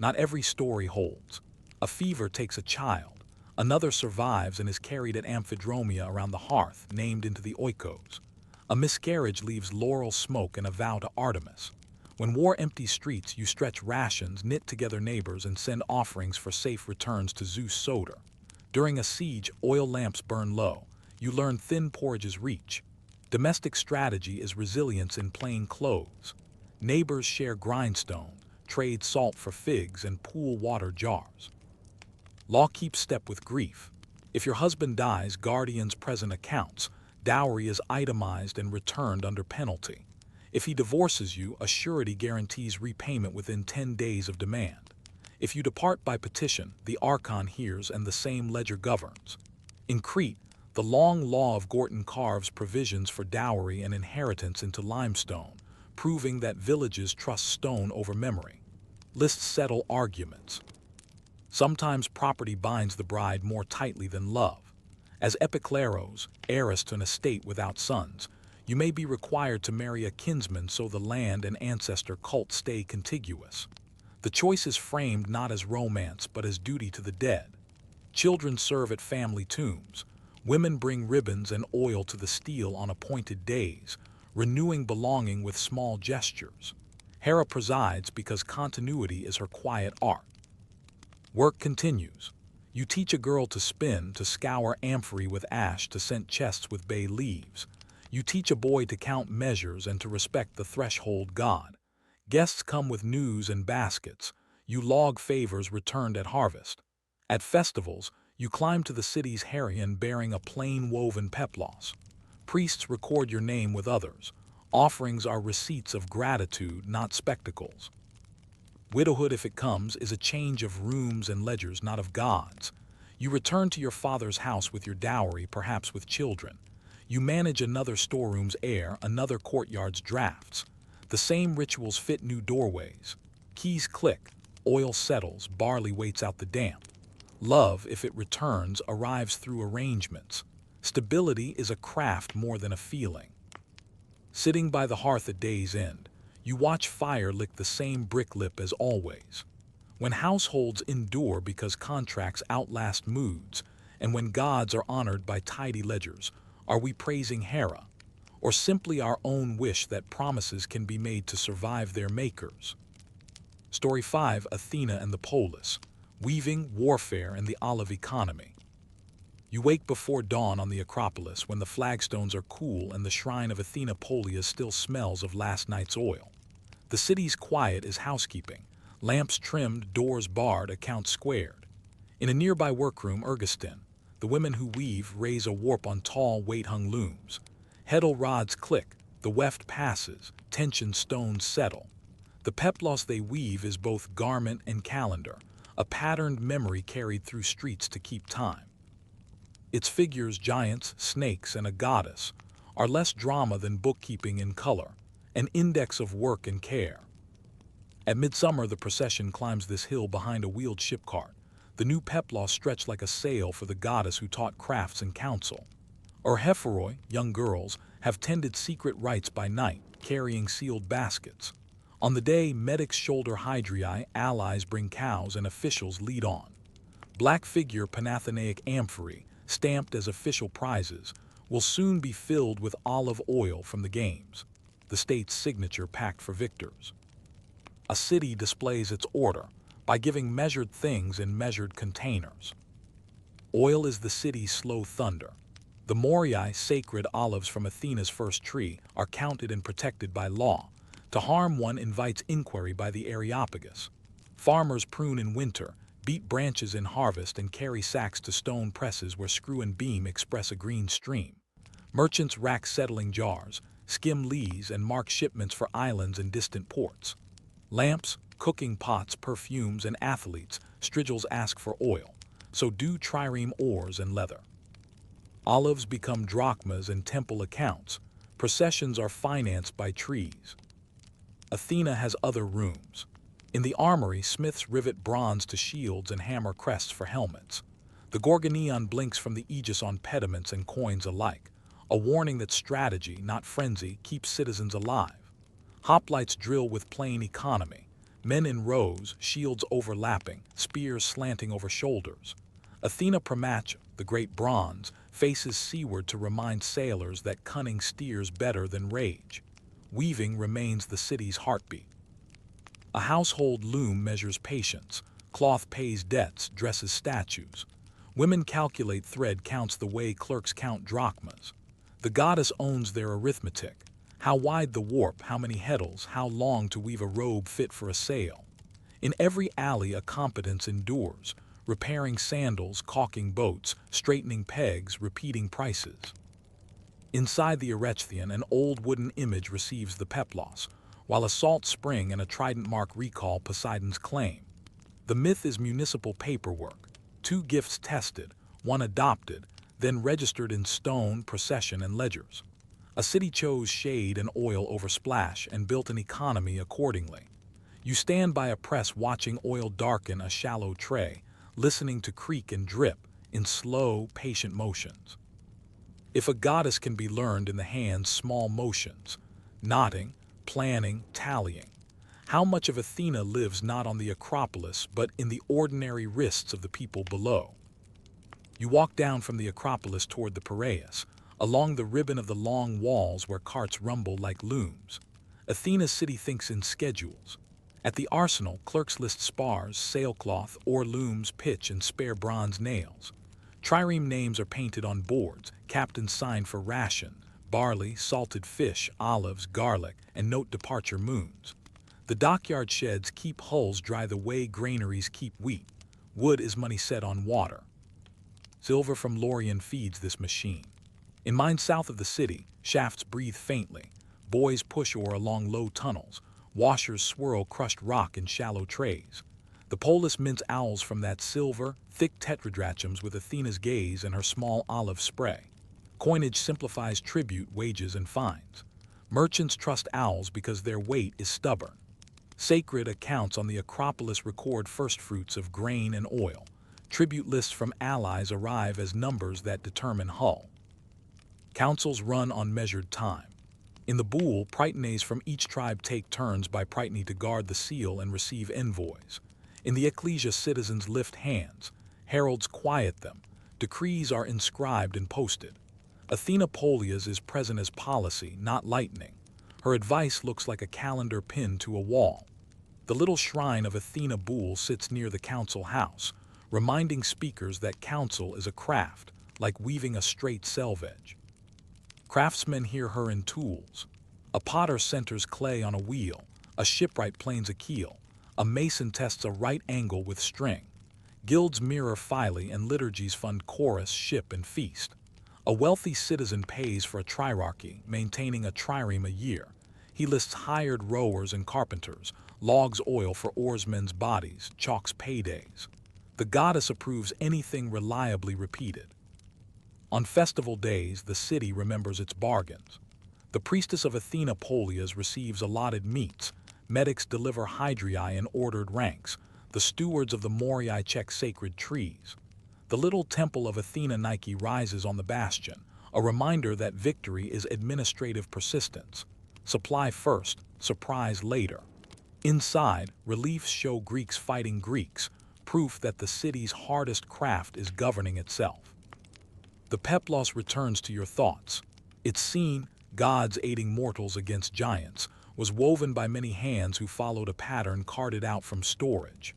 Speaker 1: Not every story holds. A fever takes a child. Another survives and is carried at Amphidromia around the hearth, named into the oikos. A miscarriage leaves laurel smoke and a vow to Artemis. When war empties streets, you stretch rations, knit together neighbors, and send offerings for safe returns to Zeus Soter. During a siege, oil lamps burn low. You learn thin porridges reach. Domestic strategy is resilience in plain clothes. Neighbors share grindstone, trade salt for figs, and pool water jars. Law keeps step with grief. If your husband dies, guardians present accounts. Dowry is itemized and returned under penalty. If he divorces you, a surety guarantees repayment within 10 days of demand. If you depart by petition, the archon hears and the same ledger governs. In Crete, the long law of Gorton carves provisions for dowry and inheritance into limestone, proving that villages trust stone over memory. Lists settle arguments. Sometimes property binds the bride more tightly than love. As Epicleros, heiress to an estate without sons, You may be required to marry a kinsman so the land and ancestor cult stay contiguous. The choice is framed not as romance but as duty to the dead. Children serve at family tombs. Women bring ribbons and oil to the stele on appointed days, renewing belonging with small gestures. Hera presides because continuity is her quiet art. Work continues. You teach a girl to spin, to scour amphorae with ash, to scent chests with bay leaves. You teach a boy to count measures and to respect the threshold god. Guests come with news and baskets. You log favors returned at harvest. At festivals, you climb to the city's Herion bearing a plain woven peplos. Priests record your name with others. Offerings are receipts of gratitude, not spectacles. Widowhood, if it comes, is a change of rooms and ledgers, not of gods. You return to your father's house with your dowry, perhaps with children. You manage another storeroom's air, another courtyard's drafts. The same rituals fit new doorways. Keys click, oil settles, barley waits out the damp. Love, if it returns, arrives through arrangements. Stability is a craft more than a feeling. Sitting by the hearth at day's end, you watch fire lick the same brick lip as always. When households endure because contracts outlast moods, and when gods are honored by tidy ledgers, are we praising Hera, or simply our own wish that promises can be made to survive their makers? Story 5: Athena and the Polis. Weaving, warfare, and the olive economy. You wake before dawn on the Acropolis when the flagstones are cool and the shrine of Athena Polia still smells of last night's oil. The city's quiet is housekeeping. Lamps trimmed, doors barred, accounts squared. In a nearby workroom, Ergiston, the women who weave raise a warp on tall, weight-hung looms. Heddle rods click, the weft passes, tension stones settle. The peplos they weave is both garment and calendar, a patterned memory carried through streets to keep time. Its figures, giants, snakes, and a goddess, are less drama than bookkeeping in color, an index of work and care. At midsummer, the procession climbs this hill behind a wheeled ship cart. The new peplos stretched like a sail for the goddess who taught crafts and counsel. Orhephoroi, young girls, have tended secret rites by night, carrying sealed baskets. On the day, medics shoulder hydriae, allies bring cows, and officials lead on. Black figure Panathenaic amphorae, stamped as official prizes, will soon be filled with olive oil from the games, the state's signature packed for victors. A city displays its order by giving measured things in measured containers. Oil is the city's slow thunder. The moriae, sacred olives from Athena's first tree, are counted and protected by law. To harm one invites inquiry by the Areopagus. Farmers prune in winter, beat branches in harvest, and carry sacks to stone presses where screw and beam express a green stream. Merchants rack settling jars, skim lees, and mark shipments for islands and distant ports. Lamps, cooking pots, perfumes, and athletes, strigils ask for oil, so do trireme ores and leather. Olives become drachmas and temple accounts. Processions are financed by trees. Athena has other rooms. In the armory, smiths rivet bronze to shields and hammer crests for helmets. The gorgoneon blinks from the aegis on pediments and coins alike, a warning that strategy, not frenzy, keeps citizens alive. Hoplites drill with plain economy. Men in rows, shields overlapping, spears slanting over shoulders. Athena Pramacha, the great bronze, faces seaward to remind sailors that cunning steers better than rage. Weaving remains the city's heartbeat. A household loom measures patience. Cloth pays debts, dresses statues. Women calculate thread, counts the way clerks count drachmas. The goddess owns their arithmetic. How wide the warp, how many heddles, how long to weave a robe fit for a sail. In every alley a competence endures, repairing sandals, caulking boats, straightening pegs, repeating prices. Inside the Erechtheion, an old wooden image receives the peplos, while a salt spring and a trident mark recall Poseidon's claim. The myth is municipal paperwork, 2 gifts tested, 1 adopted, then registered in stone, procession, and ledgers. A city chose shade and oil over splash and built an economy accordingly. You stand by a press watching oil darken a shallow tray, listening to creak and drip in slow, patient motions. If a goddess can be learned in the hand's small motions, knotting, planning, tallying, how much of Athena lives not on the Acropolis but in the ordinary wrists of the people below? You walk down from the Acropolis toward the Piraeus, along the ribbon of the long walls where carts rumble like looms. Athena's city thinks in schedules. At the arsenal, clerks list spars, sailcloth, oar looms, pitch, and spare bronze nails. Trireme names are painted on boards, captains sign for ration, barley, salted fish, olives, garlic, and note departure moons. The dockyard sheds keep hulls dry the way granaries keep wheat. Wood is money set on water. Silver from Lorien feeds this machine. In mines south of the city, shafts breathe faintly. Boys push ore along low tunnels. Washers swirl crushed rock in shallow trays. The polis mints owls from that silver, thick tetradrachms with Athena's gaze and her small olive spray. Coinage simplifies tribute, wages, and fines. Merchants trust owls because their weight is stubborn. Sacred accounts on the Acropolis record firstfruits of grain and oil. Tribute lists from allies arrive as numbers that determine hull. Councils run on measured time. In the Bool, prytanes from each tribe take turns by prytany to guard the seal and receive envoys. In the ecclesia, citizens lift hands. Heralds quiet them. Decrees are inscribed and posted. Athena Polias is present as policy, not lightning. Her advice looks like a calendar pinned to a wall. The little shrine of Athena Bool sits near the council house, reminding speakers that council is a craft, like weaving a straight selvage. Craftsmen hear her in tools. A potter centers clay on a wheel. A shipwright planes a keel. A mason tests a right angle with string. Guilds mirror phyle and liturgies fund chorus, ship, and feast. A wealthy citizen pays for a trierarchy, maintaining a trireme a year. He lists hired rowers and carpenters, logs oil for oarsmen's bodies, chalks paydays. The goddess approves anything reliably repeated. On festival days, the city remembers its bargains. The priestess of Athena Polias receives allotted meats. Medics deliver hydrii in ordered ranks. The stewards of the Morii check sacred trees. The little temple of Athena Nike rises on the bastion, a reminder that victory is administrative persistence. Supply first, surprise later. Inside, reliefs show Greeks fighting Greeks, proof that the city's hardest craft is governing itself. The peplos returns to your thoughts. Its scene, gods aiding mortals against giants, was woven by many hands who followed a pattern carted out from storage.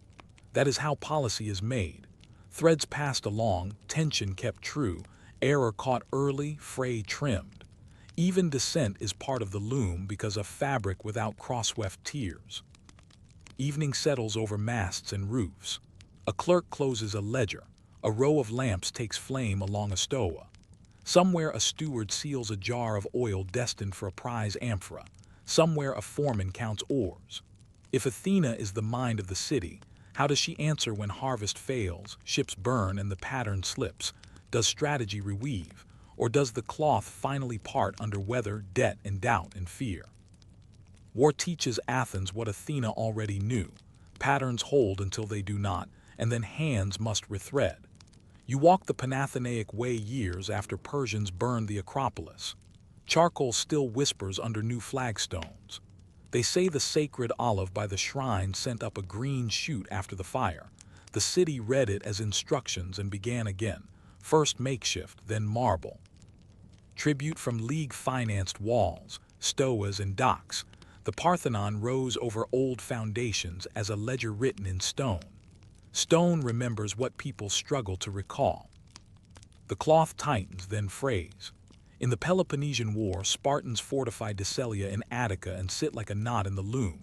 Speaker 1: That is how policy is made. Threads passed along, tension kept true, error caught early, fray trimmed. Even dissent is part of the loom because of fabric without crossweft tiers. Evening settles over masts and roofs. A clerk closes a ledger. A row of lamps takes flame along a stoa. Somewhere a steward seals a jar of oil destined for a prize amphora. Somewhere a foreman counts oars. If Athena is the mind of the city, how does she answer when harvest fails, ships burn, and the pattern slips? Does strategy reweave, or does the cloth finally part under weather, debt, and doubt and fear? War teaches Athens what Athena already knew. Patterns hold until they do not, and then hands must rethread. You walk the Panathenaic way years after Persians burned the Acropolis. Charcoal still whispers under new flagstones. They say the sacred olive by the shrine sent up a green shoot after the fire. The city read it as instructions and began again, first makeshift, then marble. Tribute from league-financed walls, stoas, and docks. The Parthenon rose over old foundations as a ledger written in stone. Stone remembers what people struggle to recall. The cloth tightens, then frays. In the Peloponnesian War, Spartans fortify Decelia in Attica and sit like a knot in the loom.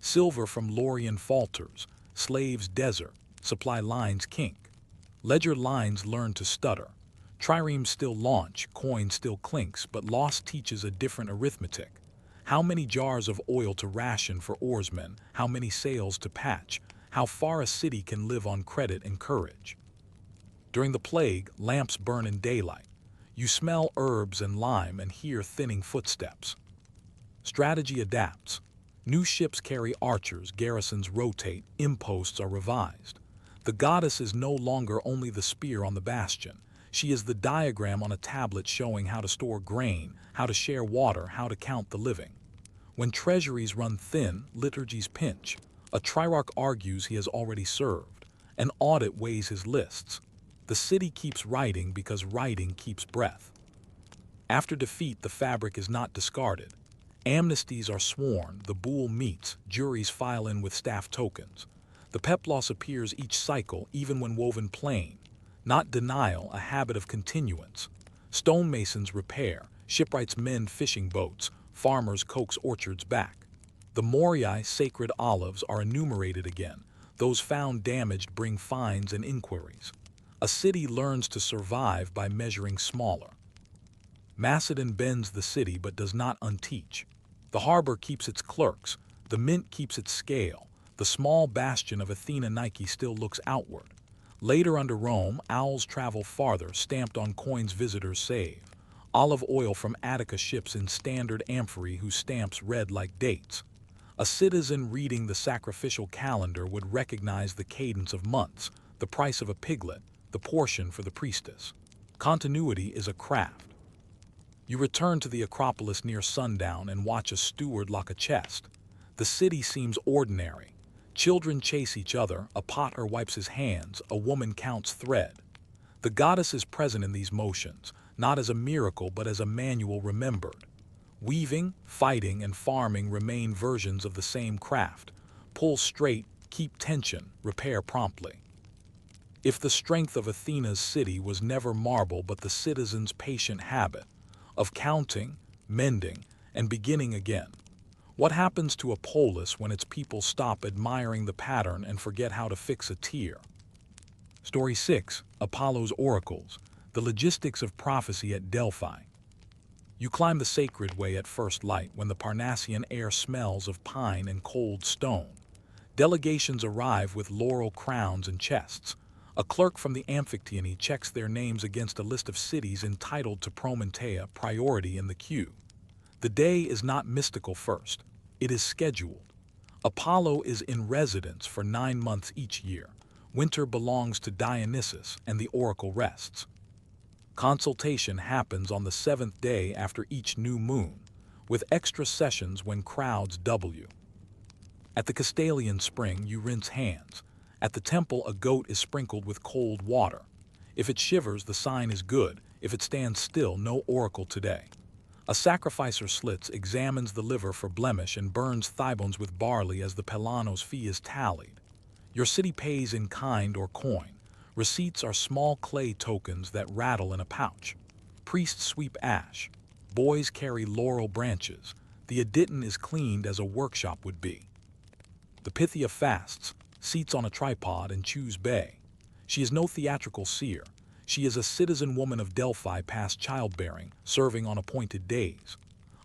Speaker 1: Silver from Lorien falters, slaves desert, supply lines kink. Ledger lines learn to stutter. Triremes still launch, coin still clinks, but loss teaches a different arithmetic. How many jars of oil to ration for oarsmen, how many sails to patch, how far a city can live on credit and courage. During the plague, lamps burn in daylight. You smell herbs and lime and hear thinning footsteps. Strategy adapts. New ships carry archers, garrisons rotate, imposts are revised. The goddess is no longer only the spear on the bastion. She is the diagram on a tablet showing how to store grain, how to share water, how to count the living. When treasuries run thin, liturgies pinch. A trierarch argues he has already served. An audit weighs his lists. The city keeps writing because writing keeps breath. After defeat, the fabric is not discarded. Amnesties are sworn, the boule meets, juries file in with staff tokens. The peplos appears each cycle, even when woven plain. Not denial, a habit of continuance. Stonemasons repair, shipwrights mend fishing boats, farmers coax orchards back. The moriae, sacred olives, are enumerated again. Those found damaged bring fines and inquiries. A city learns to survive by measuring smaller. Macedon bends the city but does not unteach. The harbor keeps its clerks, the mint keeps its scale, the small bastion of Athena Nike still looks outward. Later under Rome, owls travel farther, stamped on coins visitors save. Olive oil from Attica ships in standard amphorae whose stamps read like dates. A citizen reading the sacrificial calendar would recognize the cadence of months, the price of a piglet, the portion for the priestess. Continuity is a craft. You return to the Acropolis near sundown and watch a steward lock a chest. The city seems ordinary. Children chase each other, a potter wipes his hands, a woman counts thread. The goddess is present in these motions, not as a miracle but as a manual remembered. Weaving, fighting, and farming remain versions of the same craft. Pull straight, keep tension, repair promptly. If the strength of Athena's city was never marble but the citizen's patient habit, of counting, mending, and beginning again. What happens to a polis when its people stop admiring the pattern and forget how to fix a tear? Story 6. Apollo's Oracles, the logistics of prophecy at Delphi. You climb the sacred way at first light when the Parnassian air smells of pine and cold stone. Delegations arrive with laurel crowns and chests. A clerk from the Amphictyony checks their names against a list of cities entitled to Promentea, priority in the queue. The day is not mystical first. It is scheduled. Apollo is in residence for 9 months each year. Winter belongs to Dionysus, and the oracle rests. Consultation happens on the 7th day after each new moon, with extra sessions when crowds double you. At the Castalian spring, you rinse hands. At the temple, a goat is sprinkled with cold water. If it shivers, the sign is good. If it stands still, no oracle today. A sacrificer slits, examines the liver for blemish, and burns thigh bones with barley as the Pelanos fee is tallied. Your city pays in kind or coin. Receipts are small clay tokens that rattle in a pouch. Priests sweep ash. Boys carry laurel branches. The Aditon is cleaned as a workshop would be. The Pythia fasts, seats on a tripod, and chews bay. She is no theatrical seer. She is a citizen woman of Delphi past childbearing, serving on appointed days.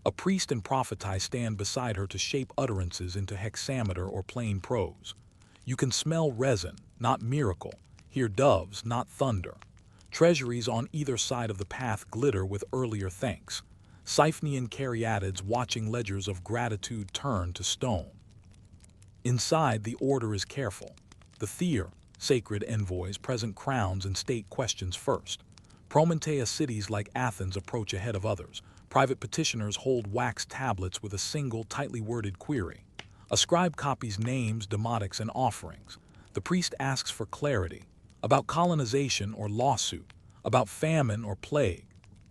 Speaker 1: A priest and prophetess stand beside her to shape utterances into hexameter or plain prose. You can smell resin, not miracle, hear doves, not thunder. Treasuries on either side of the path glitter with earlier thanks. Siphonian caryatids watching ledgers of gratitude turn to stone. Inside, the order is careful. The Theer, sacred envoys, present crowns and state questions first. Promentea cities like Athens approach ahead of others. Private petitioners hold wax tablets with a single, tightly worded query. A scribe copies names, demotics, and offerings. The priest asks for clarity, about colonization or lawsuit, about famine or plague.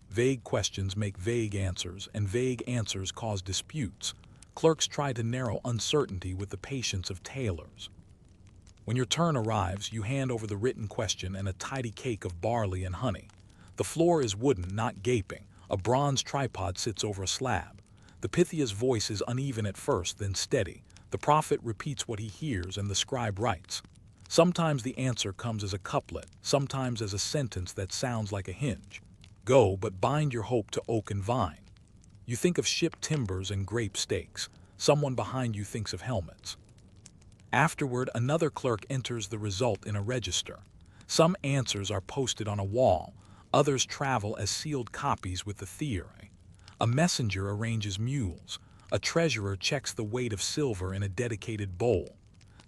Speaker 1: Vague questions make vague answers, and vague answers cause disputes. Clerks try to narrow uncertainty with the patience of tailors. When your turn arrives, you hand over the written question and a tidy cake of barley and honey. The floor is wooden, not gaping. A bronze tripod sits over a slab. The Pythia's voice is uneven at first, then steady. The prophet repeats what he hears, and the scribe writes. Sometimes the answer comes as a couplet, sometimes as a sentence that sounds like a hinge. Go, but bind your hope to oak and vine. You think of ship timbers and grape stakes. Someone behind you thinks of helmets. Afterward, another clerk enters the result in a register. Some answers are posted on a wall. Others travel as sealed copies with the theory. A messenger arranges mules. A treasurer checks the weight of silver in a dedicated bowl.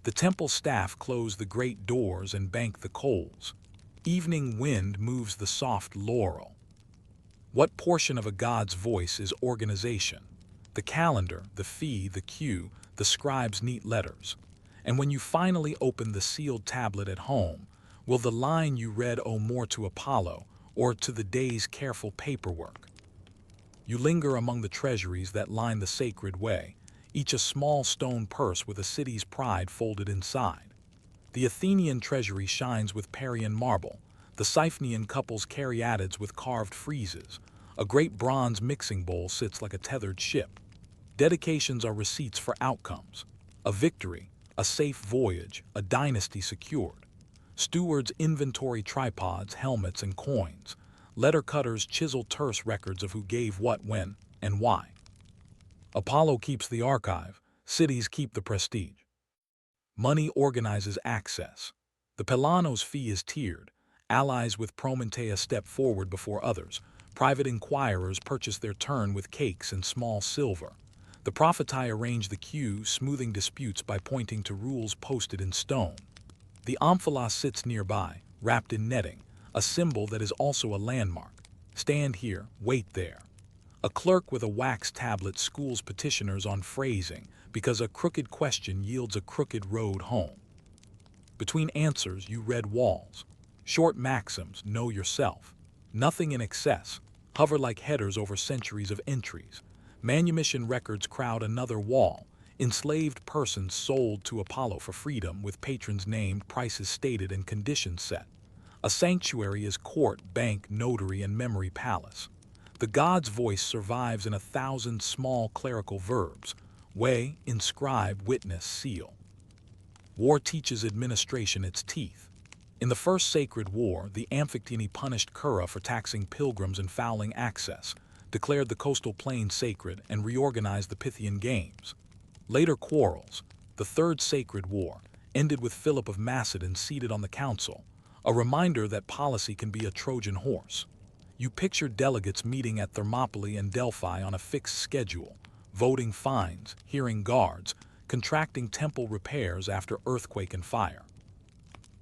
Speaker 1: The temple staff close the great doors and bank the coals. Evening wind moves the soft laurel. What portion of a god's voice is organization? The calendar, the fee, the cue, the scribe's neat letters. And when you finally open the sealed tablet at home, will the line you read owe more to Apollo or to the day's careful paperwork? You linger among the treasuries that line the sacred way, each a small stone purse with a city's pride folded inside. The Athenian treasury shines with Parian marble, the Siphonian couples caryatids with carved friezes, a great bronze mixing bowl sits like a tethered ship. Dedications are receipts for outcomes, a victory, a safe voyage, a dynasty secured. Stewards inventory tripods, helmets, and coins. Letter cutters chisel terse records of who gave what, when, and why. Apollo keeps the archive, cities keep the prestige. Money organizes access. The Pelanos fee is tiered. Allies with Prometheia step forward before others. Private inquirers purchase their turn with cakes and small silver. The propheti arrange the queue, smoothing disputes by pointing to rules posted in stone. The omphalos sits nearby, wrapped in netting, a symbol that is also a landmark. Stand here, wait there. A clerk with a wax tablet schools petitioners on phrasing because a crooked question yields a crooked road home. Between answers, you read walls. Short maxims, know yourself. Nothing in excess. Hover like headers over centuries of entries. Manumission records crowd another wall. Enslaved persons sold to Apollo for freedom with patrons named, prices stated, and conditions set. A sanctuary is court, bank, notary, and memory palace. The god's voice survives in 1,000 small clerical verbs: weigh, inscribe, witness, seal. War teaches administration its teeth. In the first sacred war, the Amphictyony punished Cura for taxing pilgrims and fouling access, declared the coastal plains sacred, and reorganized the Pythian Games. Later quarrels, the Third Sacred War, ended with Philip of Macedon seated on the council, a reminder that policy can be a Trojan horse. You picture delegates meeting at Thermopylae and Delphi on a fixed schedule, voting fines, hearing guards, contracting temple repairs after earthquake and fire.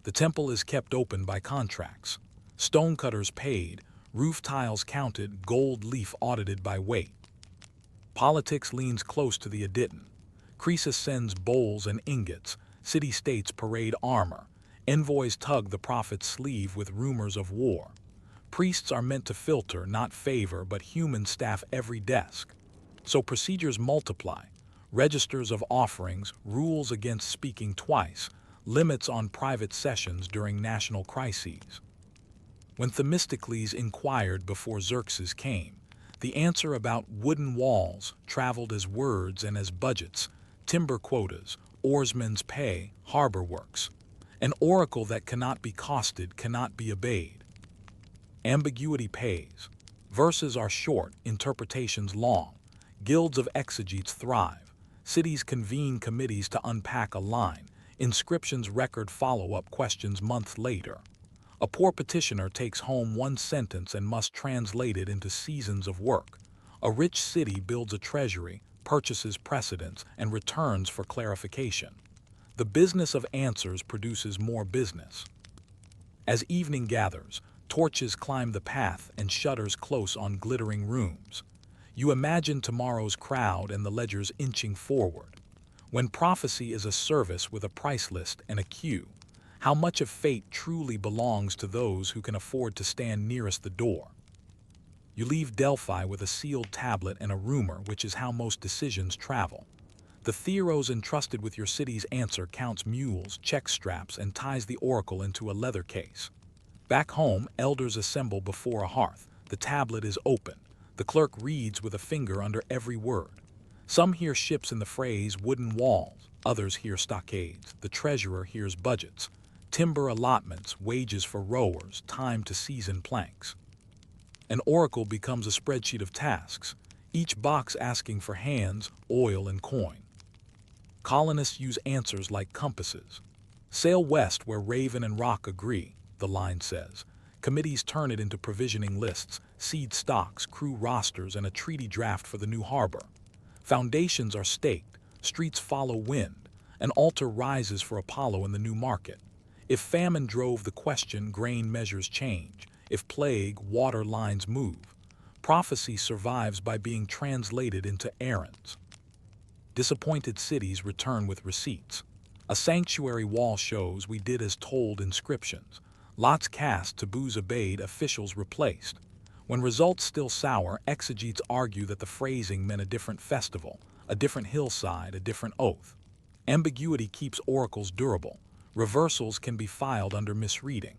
Speaker 1: The temple is kept open by contracts. Stonecutters paid, roof tiles counted, gold leaf audited by weight. Politics leans close to the Aditon. Croesus sends bowls and ingots, city-states parade armor, envoys tug the prophet's sleeve with rumors of war. Priests are meant to filter, not favor, but humans staff every desk. So procedures multiply. Registers of offerings, rules against speaking twice, limits on private sessions during national crises. When Themistocles inquired before Xerxes came, the answer about wooden walls traveled as words and as budgets, timber quotas, oarsmen's pay, harbor works. An oracle that cannot be costed cannot be obeyed. Ambiguity pays. Verses are short, interpretations long. Guilds of exegetes thrive. Cities convene committees to unpack a line. Inscriptions record follow-up questions months later. A poor petitioner takes home one sentence and must translate it into seasons of work. A rich city builds a treasury, purchases precedents, and returns for clarification. The business of answers produces more business. As evening gathers, torches climb the path and shutters close on glittering rooms. You imagine tomorrow's crowd and the ledgers inching forward. When prophecy is a service with a price list and a queue, how much of fate truly belongs to those who can afford to stand nearest the door? You leave Delphi with a sealed tablet and a rumor, which is how most decisions travel. The Theros entrusted with your city's answer counts mules, checks straps, and ties the oracle into a leather case. Back home, elders assemble before a hearth. The tablet is open. The clerk reads with a finger under every word. Some hear ships in the phrase wooden walls, others hear stockades. The treasurer hears budgets, timber allotments, wages for rowers, time to season planks. An oracle becomes a spreadsheet of tasks, each box asking for hands, oil, and coin. Colonists use answers like compasses. Sail west where Raven and Rock agree, the line says. Committees turn it into provisioning lists, seed stocks, crew rosters, and a treaty draft for the new harbor. Foundations are staked, streets follow wind, an altar rises for Apollo in the new market. If famine drove the question, grain measures change. If plague, water lines move. Prophecy survives by being translated into errands. Disappointed cities return with receipts. A sanctuary wall shows we did as told inscriptions. Lots cast, taboos obeyed, officials replaced. When results still sour, exegetes argue that the phrasing meant a different festival, a different hillside, a different oath. Ambiguity keeps oracles durable. Reversals can be filed under misreading.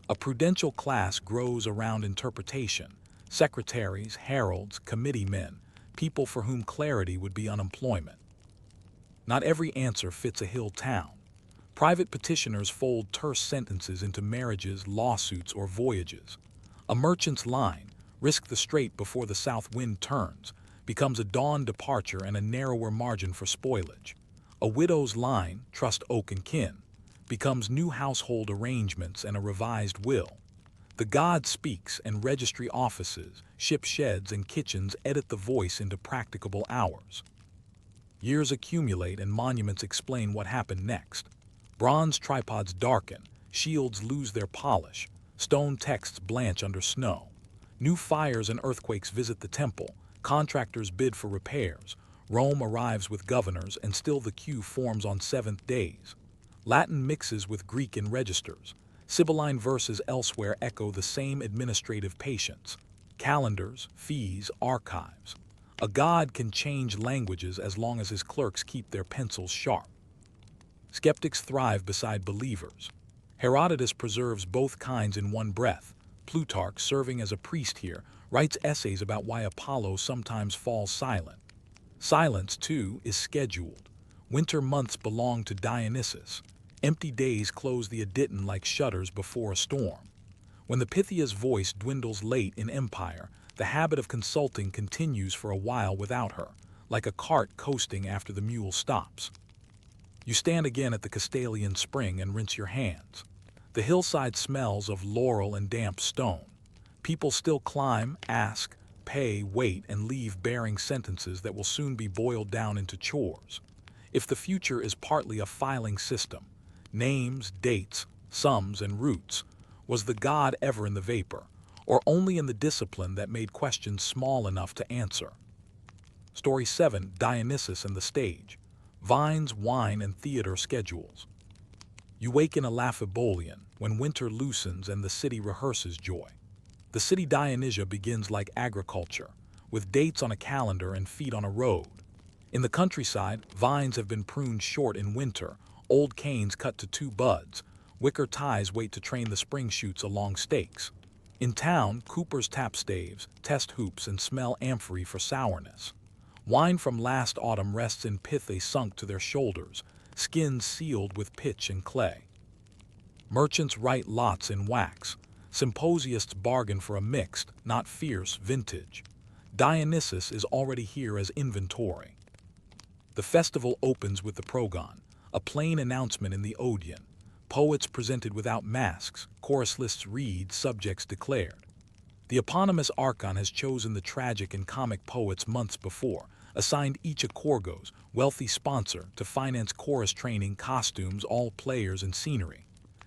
Speaker 1: A prudential class grows around interpretation. Secretaries, heralds, committee men, people for whom clarity would be unemployment. Not every answer fits a hill town. Private petitioners fold terse sentences into marriages, lawsuits, or voyages. A merchant's line, risk the strait before the south wind turns, becomes a dawn departure and a narrower margin for spoilage. A widow's line, trust oak and kin, becomes new household arrangements and a revised will. The God speaks, and registry offices, ship sheds, and kitchens edit the voice into practicable hours. Years accumulate and monuments explain what happened next. Bronze tripods darken, shields lose their polish, stone texts blanch under snow. New fires and earthquakes visit the temple, contractors bid for repairs, Rome arrives with governors, and still the queue forms on seventh days. Latin mixes with Greek in registers. Sibylline verses elsewhere echo the same administrative patience. Calendars, fees, archives. A god can change languages as long as his clerks keep their pencils sharp. Skeptics thrive beside believers. Herodotus preserves both kinds in one breath. Plutarch, serving as a priest here, writes essays about why Apollo sometimes falls silent. Silence, too, is scheduled. Winter months belong to Dionysus. Empty days close the Aditon like shutters before a storm. When the Pythia's voice dwindles late in empire, the habit of consulting continues for a while without her, like a cart coasting after the mule stops. You stand again at the Castalian spring and rinse your hands. The hillside smells of laurel and damp stone. People still climb, ask, pay, wait, and leave bearing sentences that will soon be boiled down into chores. If the future is partly a filing system, names, dates, sums, and roots, was the god ever in the vapor, or only in the discipline that made questions small enough to answer? Story 7, Dionysus and the Stage. Vines, wine, and theater schedules. You wake in a Laphibolian, when winter loosens and the city rehearses joy. The city Dionysia begins like agriculture, with dates on a calendar and feet on a road. In the countryside, vines have been pruned short in winter, old canes cut to 2 buds, wicker ties wait to train the spring shoots along stakes. In town, coopers tap staves, test hoops, and smell amphory for sourness. Wine from last autumn rests in pithay sunk to their shoulders, skins sealed with pitch and clay. Merchants write lots in wax. Symposiasts bargain for a mixed, not fierce, vintage. Dionysus is already here as inventory. The festival opens with the progon, a plain announcement in the Odeon. Poets presented without masks, chorus lists read, subjects declared. The eponymous archon has chosen the tragic and comic poets months before, assigned each a Korgos, wealthy sponsor, to finance chorus training, costumes, all players, and scenery.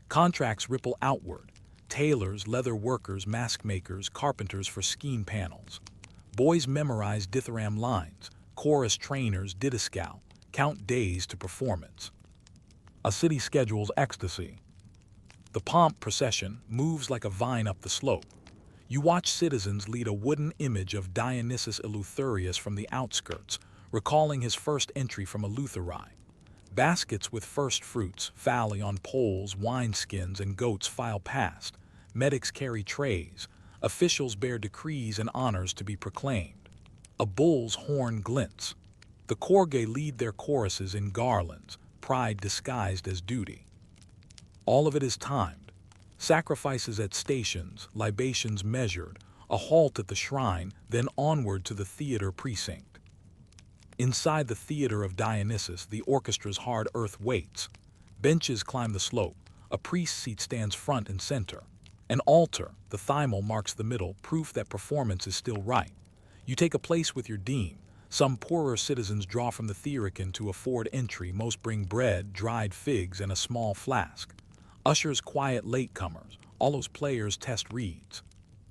Speaker 1: Contracts ripple outward. Tailors, leather workers, mask makers, carpenters for skein panels. Boys memorize dithyramb lines, chorus trainers didascal, count days to performance. A city schedules ecstasy. The pomp procession moves like a vine up the slope. You watch citizens lead a wooden image of Dionysus Eleutherius from the outskirts, recalling his first entry from Eleutheri. Baskets with first fruits, phalli on poles, wineskins, and goats file past. Medics carry trays. Officials bear decrees and honors to be proclaimed. A bull's horn glints. The Korge lead their choruses in garlands, pride disguised as duty. All of it is timed. Sacrifices at stations, libations measured, a halt at the shrine, then onward to the theater precinct. Inside the theater of Dionysus, the orchestra's hard earth waits. Benches climb the slope. A priest's seat stands front and center. An altar, the thymel, marks the middle, proof that performance is still right. You take a place with your deme. Some poorer citizens draw from the Thearicon to afford entry. Most bring bread, dried figs, and a small flask. Ushers quiet latecomers, all those players test reeds.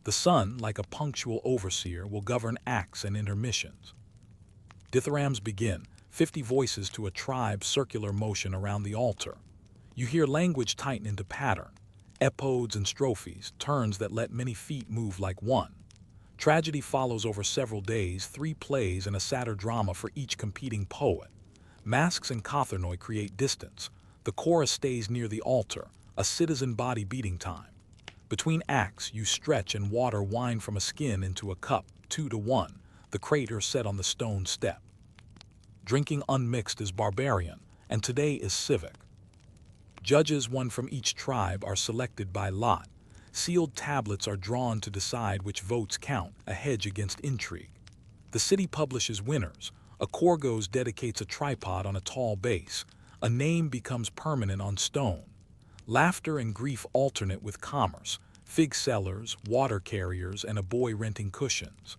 Speaker 1: The sun, like a punctual overseer, will govern acts and intermissions. Dithyrambs begin, 50 voices to a tribe's circular motion around the altar. You hear language tighten into pattern, epodes and strophes, turns that let many feet move like one. Tragedy follows over several days, 3 plays and a satyr drama for each competing poet. Masks and Cothernoi create distance. The chorus stays near the altar, a citizen body beating time. Between acts, you stretch and water wine from a skin into a cup, 2 to 1, the crater set on the stone step. Drinking unmixed is barbarian, and today is civic. Judges, 1 from each tribe, are selected by lot. Sealed tablets are drawn to decide which votes count, a hedge against intrigue. The city publishes winners. A Korgos dedicates a tripod on a tall base. A name becomes permanent on stone. Laughter and grief alternate with commerce, fig sellers, water carriers, and a boy renting cushions.